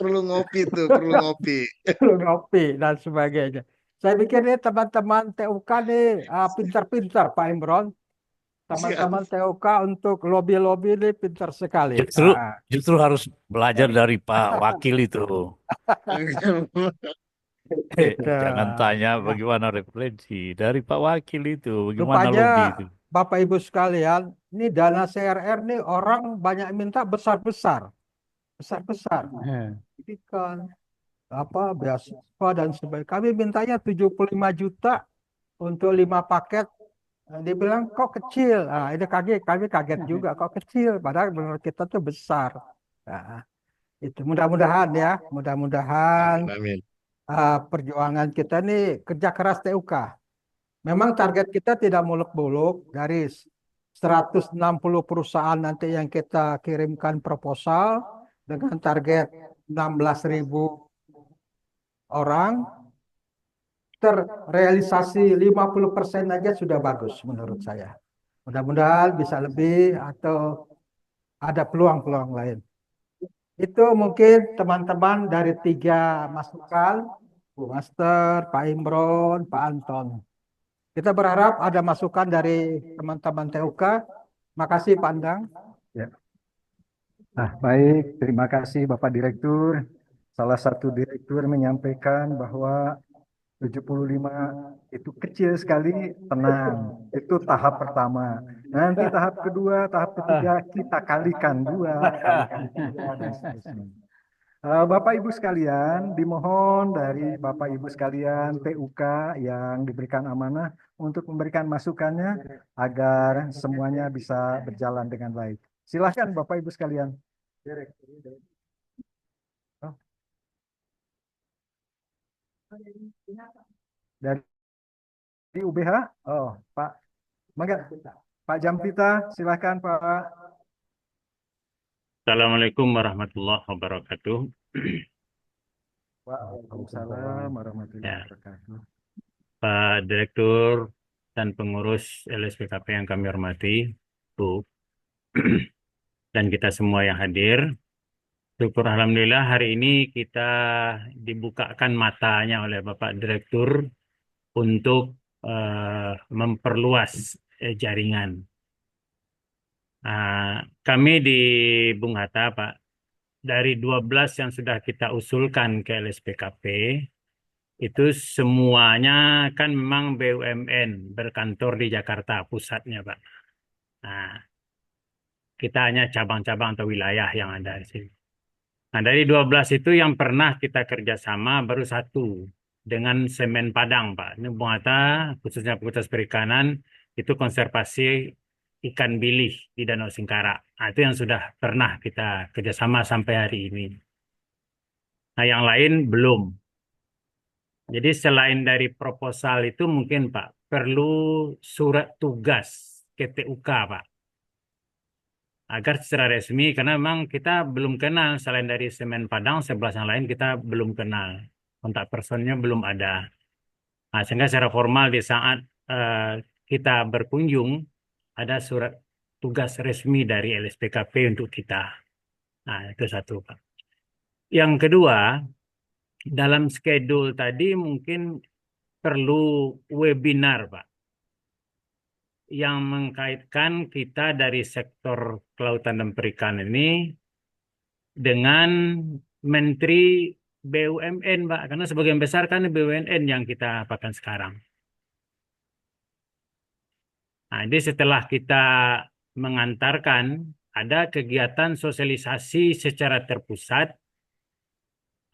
Speaker 4: Perlu ngopi tuh, perlu ngopi.
Speaker 2: perlu ngopi dan sebagainya. Saya pikir ini teman-teman TUK nih pintar-pintar Pak Imron. Teman-teman TUK untuk lobby-lobby ini pintar sekali.
Speaker 7: Justru harus belajar dari Pak Wakil itu. Jangan tanya bagaimana referensi dari Pak Wakil itu, bagaimana
Speaker 2: Rupanya
Speaker 7: lobby itu.
Speaker 2: Bapak Ibu sekalian, ini dana CRR nih orang banyak minta besar-besar. Besar-besar. Jadi kan beasiswa dan sebagainya. Kami mintanya 75 juta untuk 5 paket. Dia bilang kok kecil. Ini kami kaget juga kok kecil. Padahal menurut kita tuh besar. Nah, itu mudah-mudahan ya, mudah-mudahan
Speaker 4: Amin.
Speaker 2: perjuangan kita nih kerja keras TUK. Memang target kita tidak muluk-muluk dari 160 perusahaan nanti yang kita kirimkan proposal dengan target 16.000 orang, terrealisasi 50% aja sudah bagus menurut saya. Mudah-mudahan bisa lebih atau ada peluang-peluang lain. Itu mungkin teman-teman dari 3 masukan, Bu Master, Pak Imron, Pak Anton. Kita berharap ada masukan dari teman-teman TUK. Makasih Pak Andang.
Speaker 1: Ya. Nah, baik, terima kasih Bapak Direktur. Salah satu direktur menyampaikan bahwa 75 itu kecil sekali, tenang. Itu tahap pertama. Nanti tahap kedua, tahap ketiga kita kalikan 2, kalikan 3, dan seterusnya. Bapak Ibu sekalian, dimohon dari Bapak Ibu sekalian TUK yang diberikan amanah untuk memberikan masukannya agar semuanya bisa berjalan dengan baik. Silahkan Bapak Ibu sekalian. Dari UBH? Oh, Pak. Mangga. Pak Jampita, silahkan Pak.
Speaker 3: Assalamualaikum warahmatullahi wabarakatuh.
Speaker 1: Waalaikumsalam warahmatullahi wabarakatuh.
Speaker 3: Pak Direktur dan pengurus LSPKP yang kami hormati, Bu, dan kita semua yang hadir. Syukur Alhamdulillah hari ini kita dibukakan matanya oleh Bapak Direktur untuk memperluas jaringan. Kami di Bung Hatta, Pak, dari 12 yang sudah kita usulkan ke LSPKP, itu semuanya kan memang BUMN berkantor di Jakarta pusatnya, Pak. Nah, kita hanya cabang-cabang atau wilayah yang ada di sini. Nah, dari 12 itu yang pernah kita kerjasama baru satu dengan Semen Padang, Pak. Ini Bung Hatta, khususnya Fakultas Perikanan, itu konservasi ikan bilih di Danau Singkara. Nah, itu yang sudah pernah kita kerjasama sampai hari ini. Nah, yang lain belum. Jadi selain dari proposal itu mungkin Pak, perlu surat tugas ke TUK, Pak. Agar secara resmi, karena memang kita belum kenal, selain dari Semen Padang, 11 yang lain kita belum kenal. Kontak personnya belum ada. Nah, sehingga secara formal di saat kita berkunjung, ada surat tugas resmi dari LSPKP untuk kita. Nah, itu satu, Pak. Yang kedua, dalam schedule tadi mungkin perlu webinar, Pak, yang mengkaitkan kita dari sektor kelautan dan perikanan ini dengan Menteri BUMN, Pak, karena sebagian besar kan BUMN yang kita apakan sekarang. Nah, jadi setelah kita mengantarkan, ada kegiatan sosialisasi secara terpusat.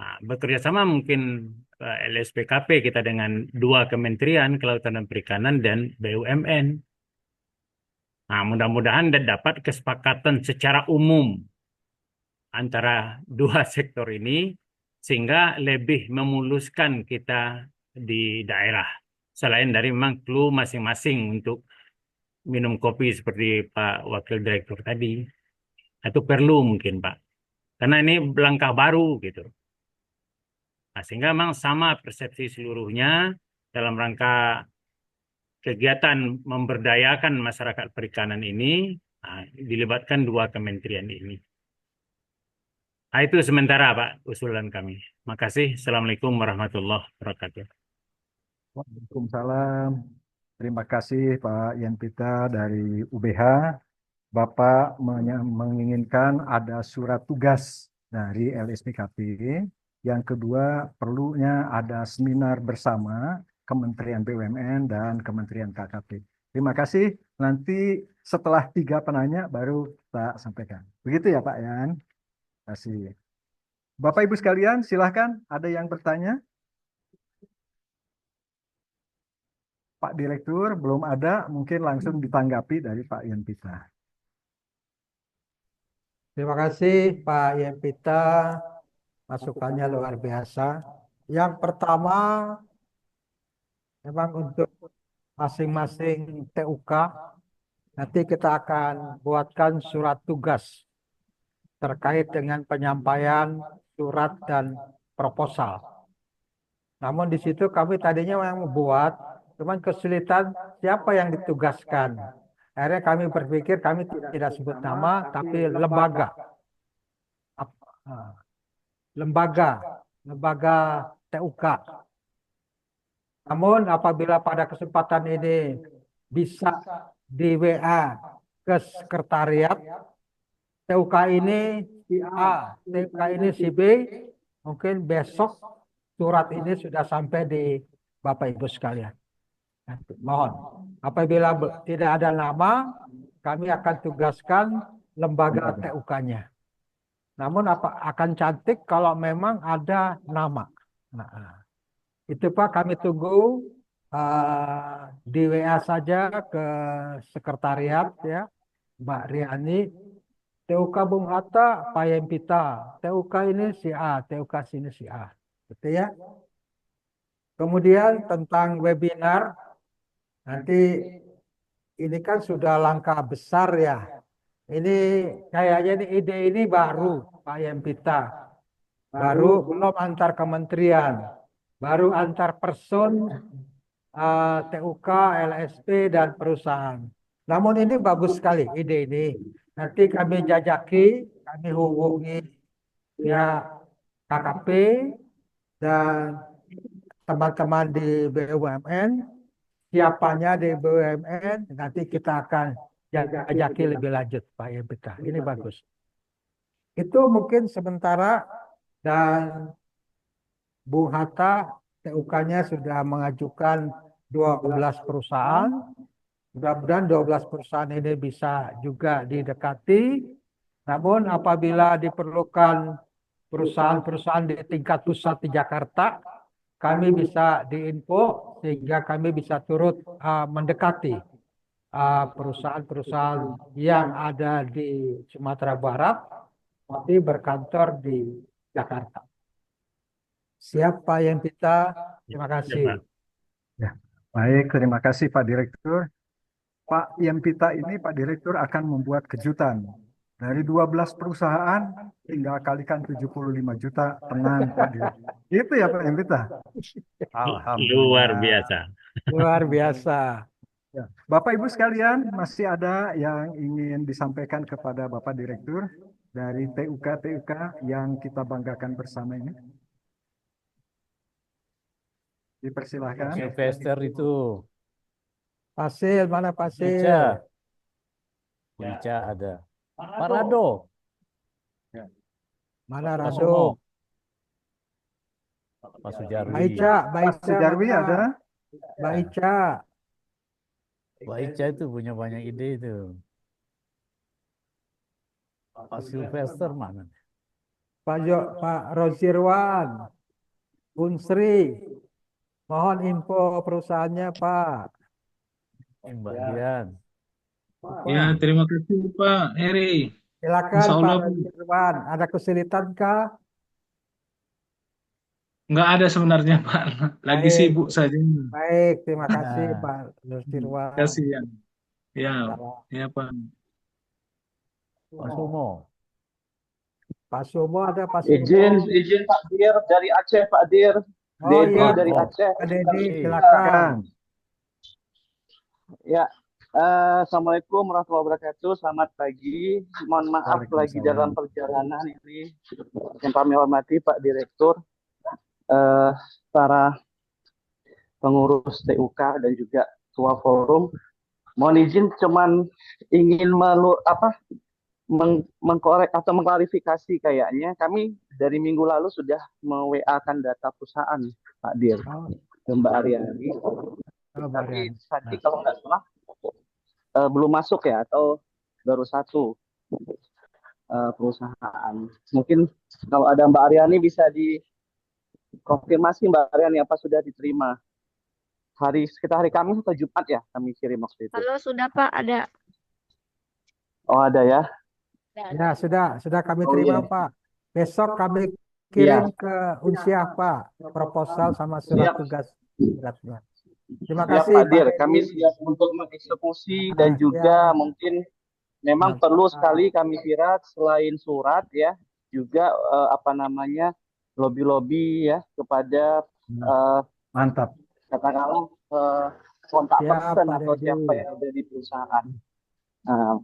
Speaker 3: Nah, bekerja sama mungkin LSPKP kita dengan dua kementerian, Kelautan dan Perikanan dan BUMN. Nah, mudah-mudahan dapat kesepakatan secara umum antara dua sektor ini, sehingga lebih memuluskan kita di daerah. Selain dari memang clue masing-masing untuk minum kopi seperti Pak Wakil Direktur tadi. Itu perlu mungkin, Pak. Karena ini langkah baru gitu. Nah, sehingga memang sama persepsi seluruhnya dalam rangka kegiatan memberdayakan masyarakat perikanan ini, dilibatkan dua kementerian ini. Nah, itu sementara Pak usulan kami. Makasih. Assalamualaikum warahmatullahi wabarakatuh.
Speaker 1: Waalaikumsalam. Terima kasih Pak Yanpita dari UBH. Bapak menginginkan ada surat tugas dari LSPKP. Yang kedua, perlunya ada seminar bersama Kementerian BUMN dan Kementerian KKP. Terima kasih. Nanti setelah 3 penanya baru kita sampaikan. Begitu ya Pak Yan. Terima kasih. Bapak Ibu sekalian, silahkan ada yang bertanya. Pak Direktur belum ada, mungkin langsung ditanggapi dari Pak Yanpita.
Speaker 2: Terima kasih Pak Yempita, masukannya luar biasa. Yang pertama, memang untuk masing-masing TUK, nanti kita akan buatkan surat tugas terkait dengan penyampaian surat dan proposal. Namun di situ kami tadinya yang membuat, cuman kesulitan siapa yang ditugaskan. Akhirnya kami berpikir kami tidak sebut nama, tapi lembaga. Lembaga TUK. Namun apabila pada kesempatan ini bisa di WA ke sekretariat, TUK ini si A, TUK ini si B, mungkin besok surat ini sudah sampai di Bapak Ibu sekalian. Mohon, apabila tidak ada nama, kami akan tugaskan lembaga TUK-nya. Namun akan cantik kalau memang ada nama. Nah, itu Pak, kami tunggu di WA saja ke sekretariat ya, Mbak Riani. TUK Bung Hatta, Pak Yempita. TUK ini si A, TUK sini si A. Gitu ya. Kemudian tentang webinar, nanti ini kan sudah langkah besar ya. Ini kayaknya ide ini baru Pak Yempita. Baru belum antar kementerian. Baru antar person TUK, LSP, dan perusahaan. Namun ini bagus sekali ide ini. Nanti kami jajaki, kami hubungi pihak KKP dan teman-teman di BUMN siapanya di BUMN, nanti kita akan jajaki lebih lanjut Pak YPK. Ini bagus. Itu mungkin sementara, dan Bung Hatta TUK-nya sudah mengajukan 12 perusahaan. Mudah-mudahan 12 perusahaan ini bisa juga didekati. Namun apabila diperlukan perusahaan-perusahaan di tingkat pusat di Jakarta, kami bisa diinfo sehingga kami bisa turut mendekati perusahaan-perusahaan yang ada di Sumatera Barat tapi berkantor di Jakarta. Siapa yang kita? Terima
Speaker 3: Ya,
Speaker 2: kasih.
Speaker 3: Pak.
Speaker 1: Ya, baik, terima kasih Pak Direktur. Pak Yempita ini Pak Direktur akan membuat kejutan. Dari 12 perusahaan tinggal kalikan 75 juta, tenang Pak Direktur. Itu ya Pak Yempita.
Speaker 3: Luar
Speaker 1: Alhamdulillah.
Speaker 3: biasa.
Speaker 2: Luar biasa.
Speaker 1: Ya. Bapak Ibu sekalian, masih ada yang ingin disampaikan kepada Bapak Direktur dari TUK-TUK yang kita banggakan bersama ini? Dipersilahkan.
Speaker 7: Sylvester itu,
Speaker 2: Fasil, mana Fasil?
Speaker 7: Ica, Ica ada. Pak Rado,
Speaker 2: Mana
Speaker 7: Pak
Speaker 2: Rado?
Speaker 7: Sumo, Pak
Speaker 2: Mbak
Speaker 7: Sujarwi.
Speaker 2: Ica, Mbak
Speaker 1: Pak
Speaker 2: Ica
Speaker 1: Sujarwi
Speaker 2: mana?
Speaker 1: ada?
Speaker 2: Mbak Ica.
Speaker 7: Pak Ica itu punya banyak ide itu. Pak Sylvester mana?
Speaker 2: Pak Rozirwan, Unsri. Mohon info perusahaannya Pak.
Speaker 7: Mbak Dian.
Speaker 8: Ya, terima kasih Pak Heri.
Speaker 2: Silakan
Speaker 8: Insya
Speaker 2: Pak
Speaker 8: Allah
Speaker 2: Rozirwan. Ada kesulitan kah?
Speaker 8: nggak ada sebenarnya Pak. Lagi
Speaker 2: Baik,
Speaker 8: sibuk saja.
Speaker 2: baik. Terima kasih
Speaker 7: Nah,
Speaker 2: Pak
Speaker 8: Terima
Speaker 2: Rozirwan.
Speaker 8: kasih ya. Ya,
Speaker 2: Salam.
Speaker 8: ya Pak.
Speaker 7: Pak Sumo.
Speaker 2: Pak Sumo ada Pak Sumo.
Speaker 9: Izin Pak Dir dari Aceh, Pak Dir.
Speaker 2: Oh
Speaker 9: Dedi
Speaker 2: iya,
Speaker 9: dari
Speaker 7: Oh,
Speaker 9: Aceh.
Speaker 2: Pak Dedi,
Speaker 7: Oke.
Speaker 2: silakan.
Speaker 9: Ya, Assalamualaikum warahmatullahi wabarakatuh. Selamat pagi. Mohon maaf lagi dalam perjalanan ini. Yang kami hormati Pak Direktur, para pengurus TUK dan juga ketua forum. Mohon izin cuman ingin mengkorek atau mengklarifikasi kayaknya. Kami dari minggu lalu sudah me-WA-kan data perusahaan Pak Dir
Speaker 2: Oh,
Speaker 9: ke Mbak Aryani.
Speaker 2: Mbak
Speaker 9: Tapi
Speaker 2: Aryani.
Speaker 9: tadi kalau nggak salah belum masuk ya, atau baru satu perusahaan. Mungkin kalau ada Mbak Aryani bisa dikonfirmasi Mbak Aryani apa sudah diterima. Sekitar hari Kamis atau Jumat ya kami kirim waktu itu.
Speaker 10: Halo, sudah Pak, ada.
Speaker 9: Oh ada ya.
Speaker 2: Ya, sudah kami
Speaker 9: Oh
Speaker 2: terima
Speaker 9: iya.
Speaker 2: Pak. Besok kami
Speaker 9: Iya.
Speaker 2: kirim ke Unsiah Pak, proposal sama surat
Speaker 9: Siap.
Speaker 2: tugas beratnya. Terima
Speaker 9: Siap
Speaker 2: kasih
Speaker 9: Pak
Speaker 2: Pak
Speaker 9: Dir,
Speaker 2: Dedi.
Speaker 9: kami siap untuk mengeksekusi dan juga mungkin memang perlu sekali kami kira selain surat ya, juga lobby-lobby ya kepada
Speaker 1: Mantap.
Speaker 9: katakanlah kontak
Speaker 2: Siap,
Speaker 9: person
Speaker 2: Pak
Speaker 9: atau
Speaker 2: Dedi.
Speaker 9: siapa yang ada di perusahaan. Nah,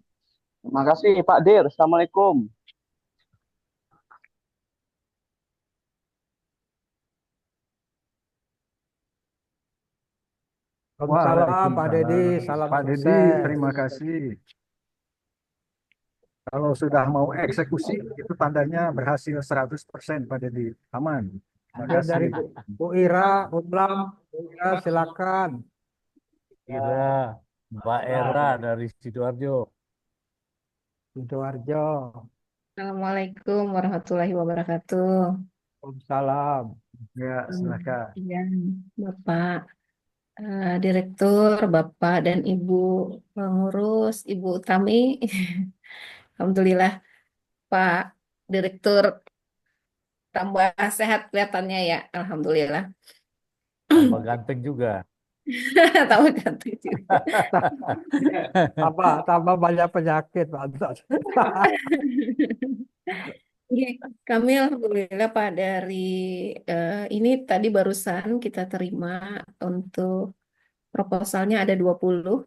Speaker 9: terima kasih Pak Dir. Assalamualaikum.
Speaker 2: Waalaikumsalam Pak Dedi,
Speaker 1: Waalaikumsalam.
Speaker 2: salam
Speaker 1: Pak Dedi,
Speaker 2: sukses.
Speaker 1: terima kasih. Kalau sudah mau eksekusi, itu tandanya berhasil 100% Pak Dedi. Aman. Terima
Speaker 2: Ada dari
Speaker 1: kasih.
Speaker 2: Bu Ira, Bu Blam, Bu Ira silakan.
Speaker 7: Kira Mbak Era dari Sidoarjo.
Speaker 2: Sidoarjo.
Speaker 10: Assalamualaikum warahmatullahi wabarakatuh.
Speaker 2: Waalaikumsalam.
Speaker 1: Ya, silakan.
Speaker 10: Iya, Bapak Direktur, Bapak dan Ibu pengurus, Ibu Tami. Alhamdulillah, Pak Direktur tambah sehat kelihatannya ya. Alhamdulillah.
Speaker 7: Tambah ganteng juga.
Speaker 10: Tambah ganteng juga.
Speaker 2: Tambah banyak penyakit, Pak.
Speaker 10: Iya, kami alhamdulillah Pak dari ini tadi barusan kita terima untuk proposalnya ada 20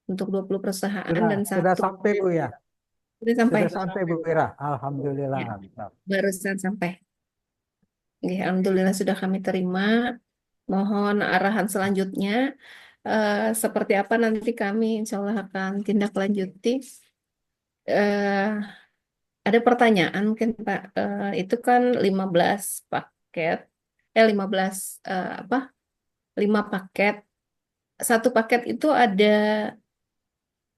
Speaker 10: untuk 20 perusahaan dan
Speaker 2: Sudah
Speaker 10: satu
Speaker 2: sampai Bu ya?
Speaker 10: sudah sampai.
Speaker 2: Sudah sampai Bu Ira. Alhamdulillah.
Speaker 10: Ya, barusan sampai. Ya, alhamdulillah sudah kami terima. Mohon arahan selanjutnya seperti apa nanti kami insya Allah akan tindak lanjuti. Eh, ada pertanyaan mungkin Pak. Itu kan 15 paket, 15 apa? 5 paket. Satu paket itu ada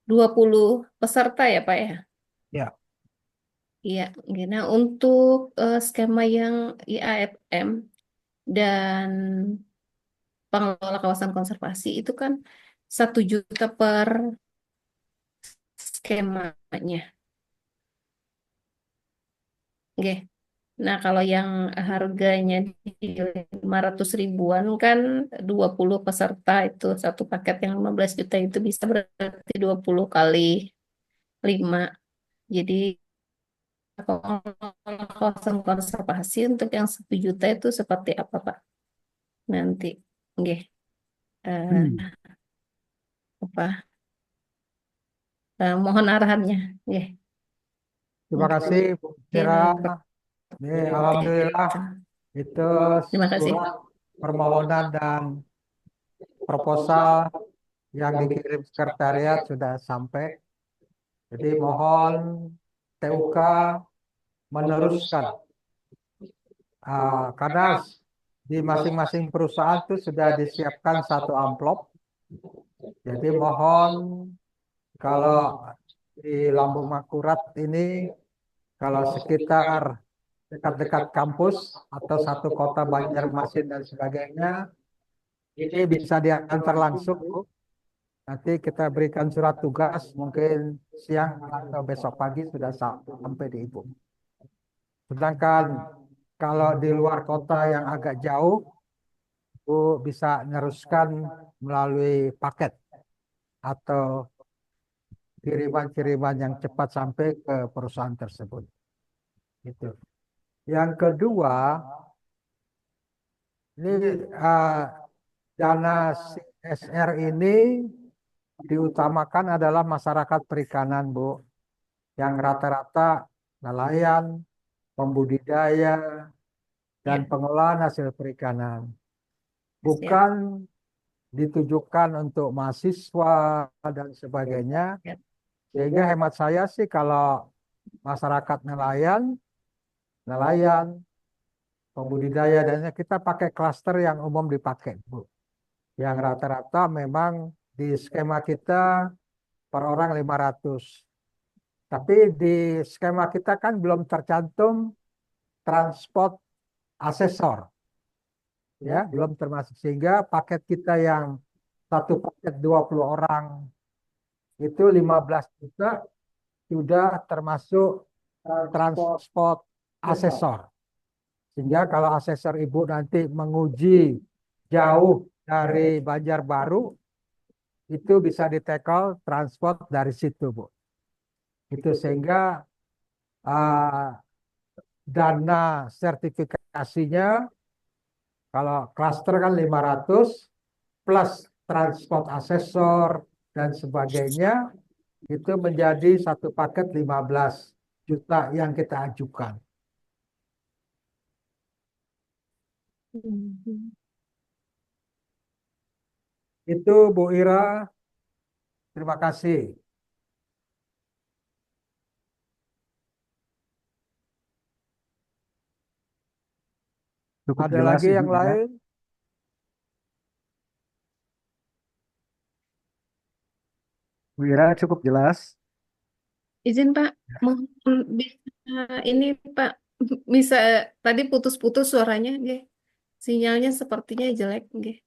Speaker 10: 20 peserta ya Pak ya?
Speaker 2: Ya,
Speaker 10: Iya, nah untuk skema yang IAFM dan pengelola kawasan konservasi itu kan 1 juta per skemanya. Oke. Nah, kalau yang harganya di 500 ribuan kan 20 peserta itu satu paket yang 15 juta itu bisa berarti 20 kali 5. Jadi pengelola kawasan konservasi untuk yang 1 juta itu seperti apa, Pak? Nanti. Oke. Apa? Mohon arahannya. Oke.
Speaker 2: terima kasih Bu Mira. Ini alhamdulillah itu
Speaker 10: Terima kasih.
Speaker 2: surat permohonan dan proposal yang dikirim sekretariat sudah sampai. Jadi mohon TUK meneruskan karena di masing-masing perusahaan itu sudah disiapkan satu amplop. Jadi mohon kalau di Lambung Makurat ini kalau sekitar dekat-dekat kampus atau satu kota Banjarmasin dan sebagainya ini bisa diantar langsung Bu. Nanti kita berikan surat tugas mungkin siang atau besok pagi sudah sampai di Ibu. Sedangkan kalau di luar kota yang agak jauh, Bu bisa meneruskan melalui paket atau kiriman-kiriman yang cepat sampai ke perusahaan tersebut. Gitu. Yang kedua, ini dana CSR ini diutamakan adalah masyarakat perikanan, Bu, yang rata-rata nelayan, pembudidaya, dan pengelolaan hasil perikanan. Bukan ditujukan untuk mahasiswa dan sebagainya. Sehingga hemat saya sih kalau masyarakat nelayan, pembudidaya, dan kita pakai klaster yang umum dipakai, Bu. Yang rata-rata memang di skema kita per orang 500. Tapi di skema kita kan belum tercantum transport asesor. Ya, belum termasuk. Sehingga paket kita yang satu paket 20 orang itu 15 juta sudah termasuk transport asesor. Sehingga kalau asesor Ibu nanti menguji jauh dari Banjarbaru, itu bisa ditekel transport dari situ, Bu. Itu sehingga dana sertifikasinya kalau klaster kan 500 plus transport asesor dan sebagainya itu menjadi satu paket 15 juta yang kita ajukan. Itu Bu Ira, terima kasih.
Speaker 1: Cukup
Speaker 2: Ada
Speaker 1: jelas,
Speaker 2: lagi
Speaker 1: Ibu
Speaker 2: yang
Speaker 1: Ira.
Speaker 2: lain?
Speaker 1: Bu Ira cukup jelas.
Speaker 10: Izin Pak, mohon bisa ini Pak, bisa tadi putus-putus suaranya, nggih. Sinyalnya sepertinya jelek, nggih.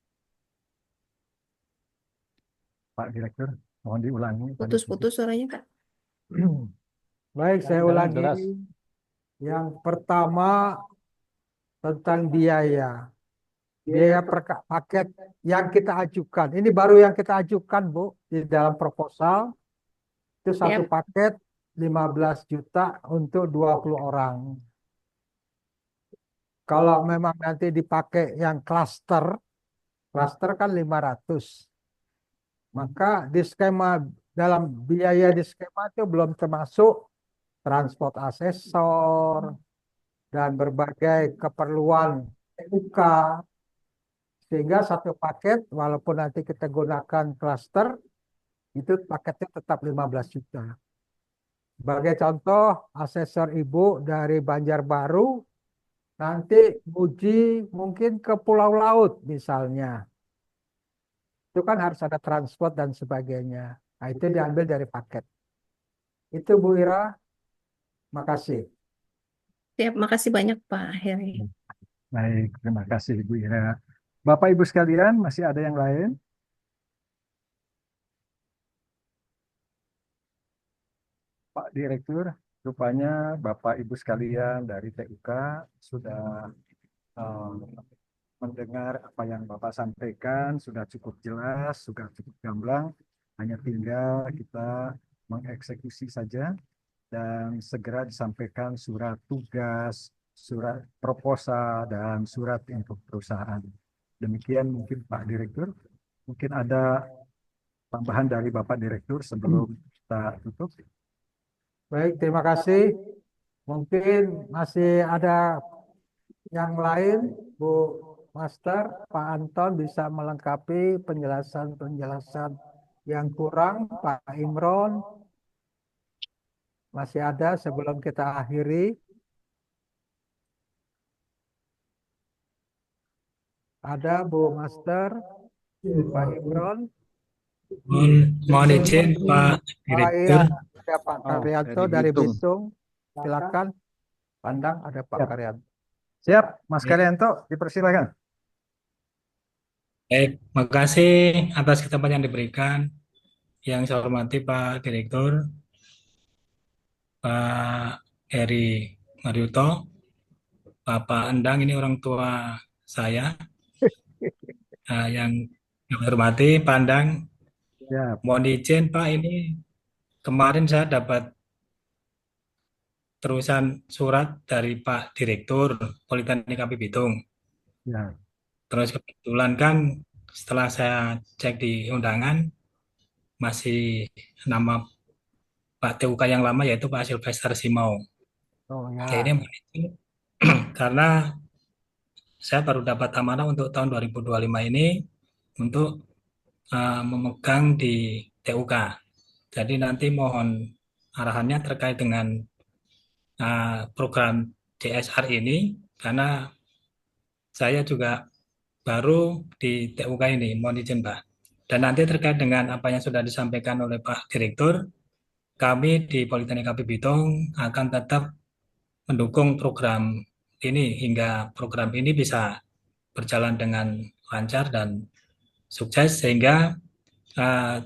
Speaker 1: Pak Direktur, mohon diulangi.
Speaker 10: Putus-putus suaranya, Pak.
Speaker 2: Baik, saya ulangi.
Speaker 7: jelas.
Speaker 2: Yang pertama tentang biaya. Biaya per paket yang kita ajukan. Ini baru yang kita ajukan, Bu, di dalam proposal. Itu satu paket 15 juta untuk 20 orang. Kalau memang nanti dipakai yang klaster kan 500. Maka di skema, dalam biaya di skema itu belum termasuk transport asesor dan berbagai keperluan TUK Sehingga satu paket, walaupun nanti kita gunakan klaster, itu paketnya tetap 15 juta. Sebagai contoh, asesor ibu dari Banjarbaru nanti uji mungkin ke Pulau Laut misalnya. Itu kan harus ada transport dan sebagainya. Nah, itu diambil dari paket. Itu Bu Ira, makasih.
Speaker 10: Siap, makasih banyak Pak Heri.
Speaker 1: Baik, terima kasih Ibu Ira. Bapak Ibu sekalian, masih ada yang lain? Pak Direktur, rupanya Bapak Ibu sekalian dari TUK sudah eh, mendengar apa yang Bapak sampaikan, sudah cukup jelas, sudah cukup gamblang. Hanya tinggal kita mengeksekusi saja dan segera disampaikan surat tugas, surat proposal, dan surat untuk perusahaan. Demikian mungkin Pak Direktur. Mungkin ada tambahan dari Bapak Direktur sebelum kita tutup.
Speaker 2: Baik, terima kasih. Mungkin masih ada yang lain, Bu Master, Pak Anton bisa melengkapi penjelasan-penjelasan yang kurang, Pak Imron. Masih ada sebelum kita akhiri. Ada Bu Master, Pak Imron.
Speaker 8: Mohon izin Pak
Speaker 2: Oh iya,
Speaker 8: Direktur.
Speaker 2: ada Pak Karyanto
Speaker 4: dari
Speaker 2: dari
Speaker 4: Bitung.
Speaker 2: Bitung. Silakan. Pandang ada Pak
Speaker 1: Siap.
Speaker 2: Karyanto.
Speaker 1: Siap, Mas Karyanto, dipersilakan.
Speaker 8: Baik, makasih atas kesempatan yang diberikan. Yang saya hormati Pak Direktur, Pak Heri Mariuto, Bapak Endang, ini orang tua saya. Yang saya hormati Pak Endang,
Speaker 1: Siap.
Speaker 8: mohon izin Pak, ini kemarin saya dapat terusan surat dari Pak Direktur Politeknik AP Bitung.
Speaker 1: Ya.
Speaker 8: Terus kebetulan kan setelah saya cek di undangan, masih nama Pak TUK yang lama yaitu Pak Sylvester Simau.
Speaker 2: Oh ya.
Speaker 8: Ya ini mohon izin, karena saya baru dapat amanah untuk tahun 2025 ini untuk memegang di TUK. Jadi nanti mohon arahannya terkait dengan program CSR ini, karena saya juga baru di TUK ini, mohon izin Pak. Dan nanti terkait dengan apa yang sudah disampaikan oleh Pak Direktur, kami di Politeknik AP Bitung akan tetap mendukung program ini hingga program ini bisa berjalan dengan lancar dan sukses, sehingga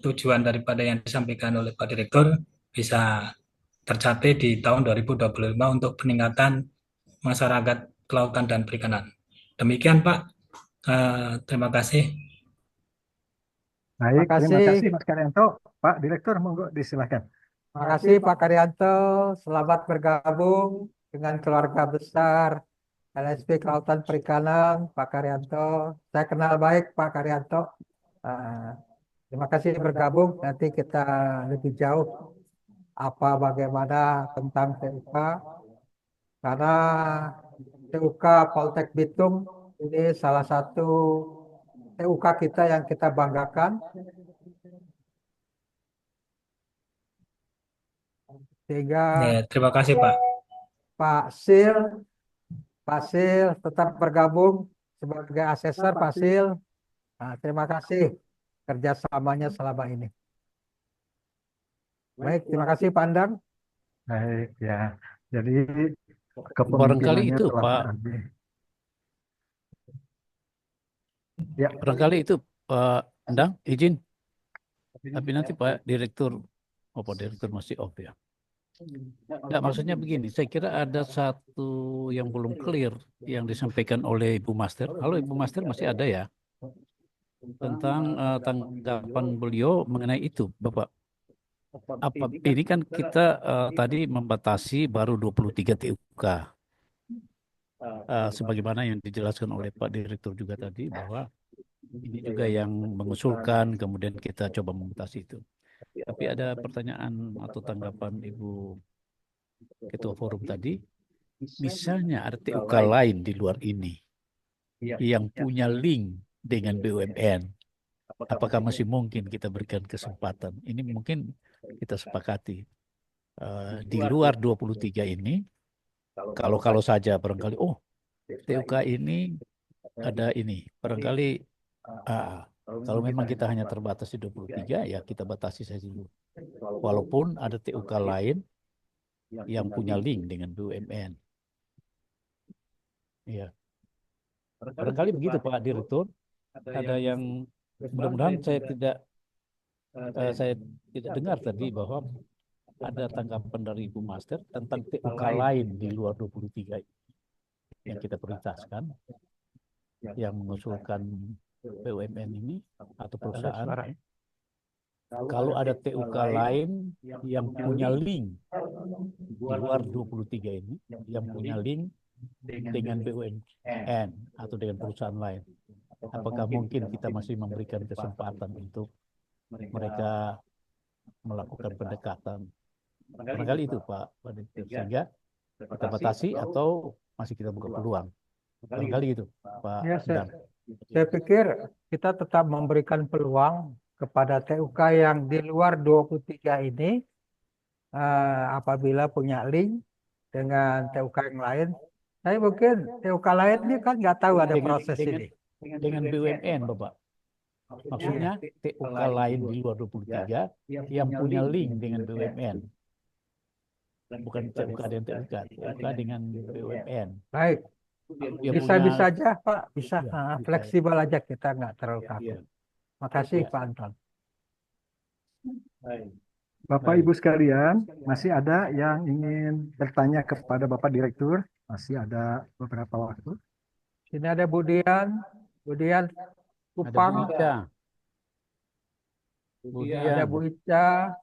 Speaker 8: tujuan daripada yang disampaikan oleh Pak Direktur bisa tercapai di tahun 2025 untuk peningkatan masyarakat kelautan dan perikanan. Demikian Pak, terima kasih.
Speaker 1: Baik, terima
Speaker 2: Makasih.
Speaker 1: kasih Mas Karyanto. Pak Direktur, monggo disilakan.
Speaker 2: Makasih Pak Karyanto. Selamat bergabung dengan keluarga besar LSP Kelautan Perikanan, Pak Karyanto. Saya kenal baik Pak Karyanto. Terima kasih bergabung. Nanti kita lebih jauh apa bagaimana tentang TUK. Karena TUK Poltek Bitung ini salah satu TUK kita yang kita banggakan. Sehingga
Speaker 8: Ya, terima kasih Pak.
Speaker 2: Pak Sil tetap bergabung sebagai asesor Pak Sil. Nah, terima kasih kerjasamanya selama ini. Baik, terima kasih Pandang.
Speaker 1: Baik, ya. Jadi
Speaker 7: Barangkali
Speaker 1: kepemimpinannya
Speaker 7: itu
Speaker 1: telah
Speaker 7: Pak,
Speaker 1: berakhir. Ya,
Speaker 7: barangkali itu Pak Endang, izin. Tapi nanti Pak Direktur, Pak Direktur masih off ya. Nah, maksudnya begini, saya kira ada satu yang belum clear yang disampaikan oleh Ibu Master. Halo Ibu Master, masih ada ya? Tentang tanggapan beliau mengenai itu, Bapak. Apa ini kan kita tadi membatasi baru 23 TUK. Sebagaimana yang dijelaskan oleh Pak Direktur juga tadi, bahwa ini juga yang mengusulkan, kemudian kita coba membatasi itu. Tapi ada pertanyaan atau tanggapan Ibu Ketua Forum tadi, misalnya ada TUK lain di luar ini yang punya link dengan BUMN. Apakah masih mungkin kita berikan kesempatan? Ini mungkin kita sepakati. Di luar 23 ini, kalau saja barangkali, oh TUK ini ada ini, barangkali kalau memang kita hanya terbatas di 23, ya kita batasi saja dulu. Walaupun ada TUK lain yang punya link dengan BUMN. Ya, barangkali begitu Pak Direktur. Ada yang mudah-mudahan saya tidak dengar tadi bahwa ada tanggapan dari Ibu Master tentang TUK lain di luar 23 yang kita prioritaskan, yang mengusulkan BUMN ini atau perusahaan. Kalau ada TUK lain yang punya link di luar 23 ini, yang punya link dengan BUMN atau dengan perusahaan lain, apakah mungkin kita masih memberikan kesempatan untuk mereka melakukan pendekatan? Barangkali itu Pak Direktur, sehingga kita batasi atau masih kita buka peluang. Barangkali itu Pak
Speaker 2: Ya,
Speaker 7: Endang.
Speaker 2: saya pikir kita tetap memberikan peluang kepada TUK yang di luar 23 ini, apabila punya link dengan TUK yang lain. Saya mungkin TUK lain ini kan nggak tahu ada proses ini.
Speaker 7: Dengan BUMN Bapak. Maksudnya TUK lain di luar 23 yang punya link dengan BUMN. Bukan TUK dengan TUK, TUK dengan BUMN.
Speaker 2: Baik,
Speaker 7: Dia
Speaker 2: bisa-bisa
Speaker 7: punya-
Speaker 2: aja Pak, bisa.
Speaker 7: Ya,
Speaker 2: Fleksibel aja, kita nggak terlalu kaku. Makasih Pak Anton.
Speaker 1: Bapak Ibu sekalian, masih ada yang ingin bertanya kepada Bapak Direktur? Masih ada beberapa waktu.
Speaker 2: Sini ada Budian
Speaker 7: Ada
Speaker 2: Kupang,
Speaker 7: Bu Ica.
Speaker 2: ada Bu Ica,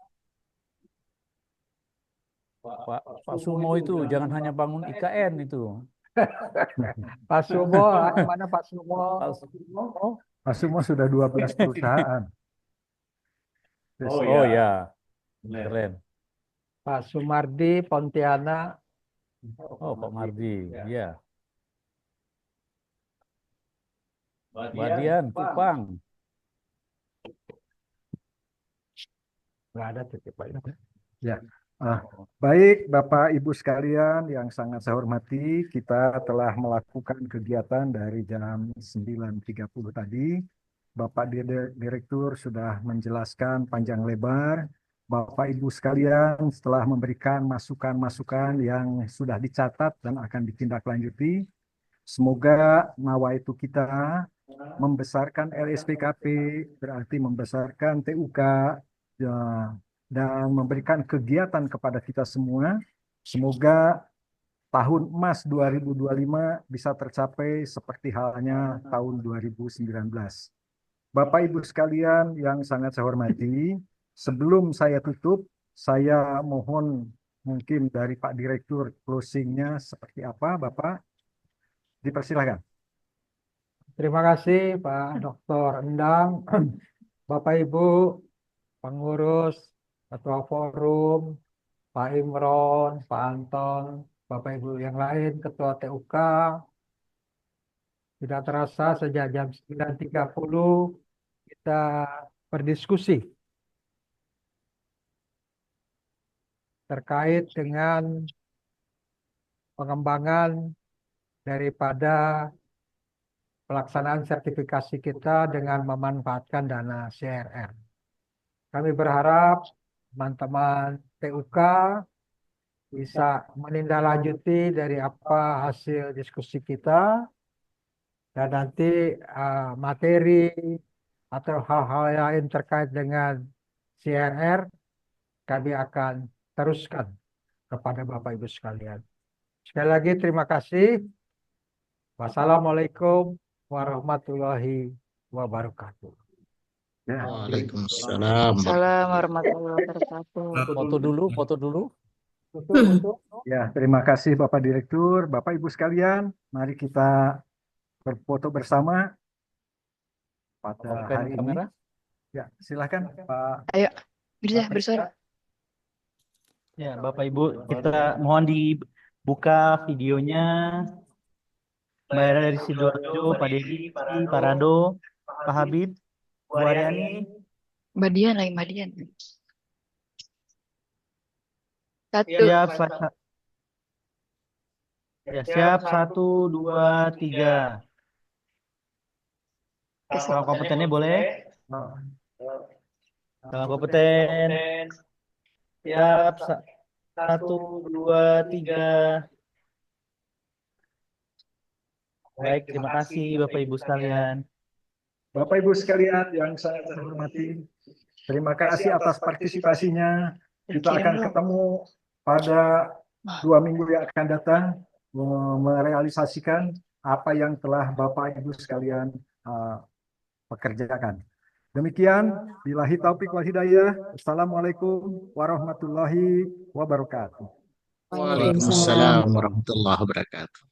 Speaker 7: Pak Sumo itu jangan hanya bangun IKN itu.
Speaker 2: Pak Sumo, mana Pak Sumo?
Speaker 1: Pak Sumo sudah 12 perusahaan.
Speaker 7: Oh ya, keren.
Speaker 2: Pak Sumardi Pontianak,
Speaker 7: Oh Pak Mardi, ya. Badian Kupang.
Speaker 2: nggak ada titip Pak.
Speaker 1: Ya, baik Bapak Ibu sekalian yang sangat saya hormati, kita telah melakukan kegiatan dari jam 9.30 tadi. Bapak Direktur sudah menjelaskan panjang lebar. Bapak Ibu sekalian setelah memberikan masukan-masukan yang sudah dicatat dan akan ditindaklanjuti. Semoga nawaitu kita membesarkan LSPKP, berarti membesarkan TUK, ya, dan memberikan kegiatan kepada kita semua. Semoga tahun emas 2025 bisa tercapai seperti halnya tahun 2019. Bapak Ibu sekalian yang sangat saya hormati, sebelum saya tutup, saya mohon mungkin dari Pak Direktur closingnya seperti apa, Bapak? Dipersilakan.
Speaker 2: Terima kasih Pak Dr. Endang, Bapak Ibu pengurus, Ketua Forum, Pak Imron, Pak Anton, Bapak Ibu yang lain, Ketua TUK. Tidak terasa sejak jam 9.30 kita berdiskusi terkait dengan pengembangan daripada pelaksanaan sertifikasi kita dengan memanfaatkan dana CRR. Kami berharap teman-teman TUK bisa menindaklanjuti dari apa hasil diskusi kita, dan nanti materi atau hal-hal lain terkait dengan CRR kami akan teruskan kepada Bapak Ibu sekalian. Sekali lagi terima kasih. Wassalamualaikum warahmatullahi wabarakatuh.
Speaker 4: Waalaikumsalam.
Speaker 10: Assalamualaikum warahmatullahi wabarakatuh.
Speaker 7: Foto dulu.
Speaker 1: Ya, terima kasih Bapak Direktur, Bapak Ibu sekalian. Mari kita berfoto bersama pada
Speaker 7: Open
Speaker 1: hari ini.
Speaker 7: kamera.
Speaker 1: Ya, silakan Pak.
Speaker 10: Ayo, bisa bersuara.
Speaker 11: Ya, Bapak Ibu, kita mohon dibuka videonya. Mbak Era dari Sidoarjo, Pak Dedi, Pak Rado, Pak Habib, Bu Aryani.
Speaker 12: Mbak Dian lagi, Mbak Dian. Satu.
Speaker 11: Siap, ya, siap, 1, 2, 3. Kalau kompetennya boleh. Kalau kompeten. Siap, 1, 2, 3. Baik, terima kasih Bapak Ibu sekalian.
Speaker 1: Bapak Ibu sekalian yang saya hormati, terima kasih atas partisipasinya. Kita akan ketemu pada 2 minggu yang akan datang merealisasikan apa yang telah Bapak Ibu sekalian pekerjakan. Demikian, billahi taufik wal hidayah. Assalamualaikum warahmatullahi wabarakatuh.
Speaker 4: Waalaikumsalam warahmatullahi wabarakatuh.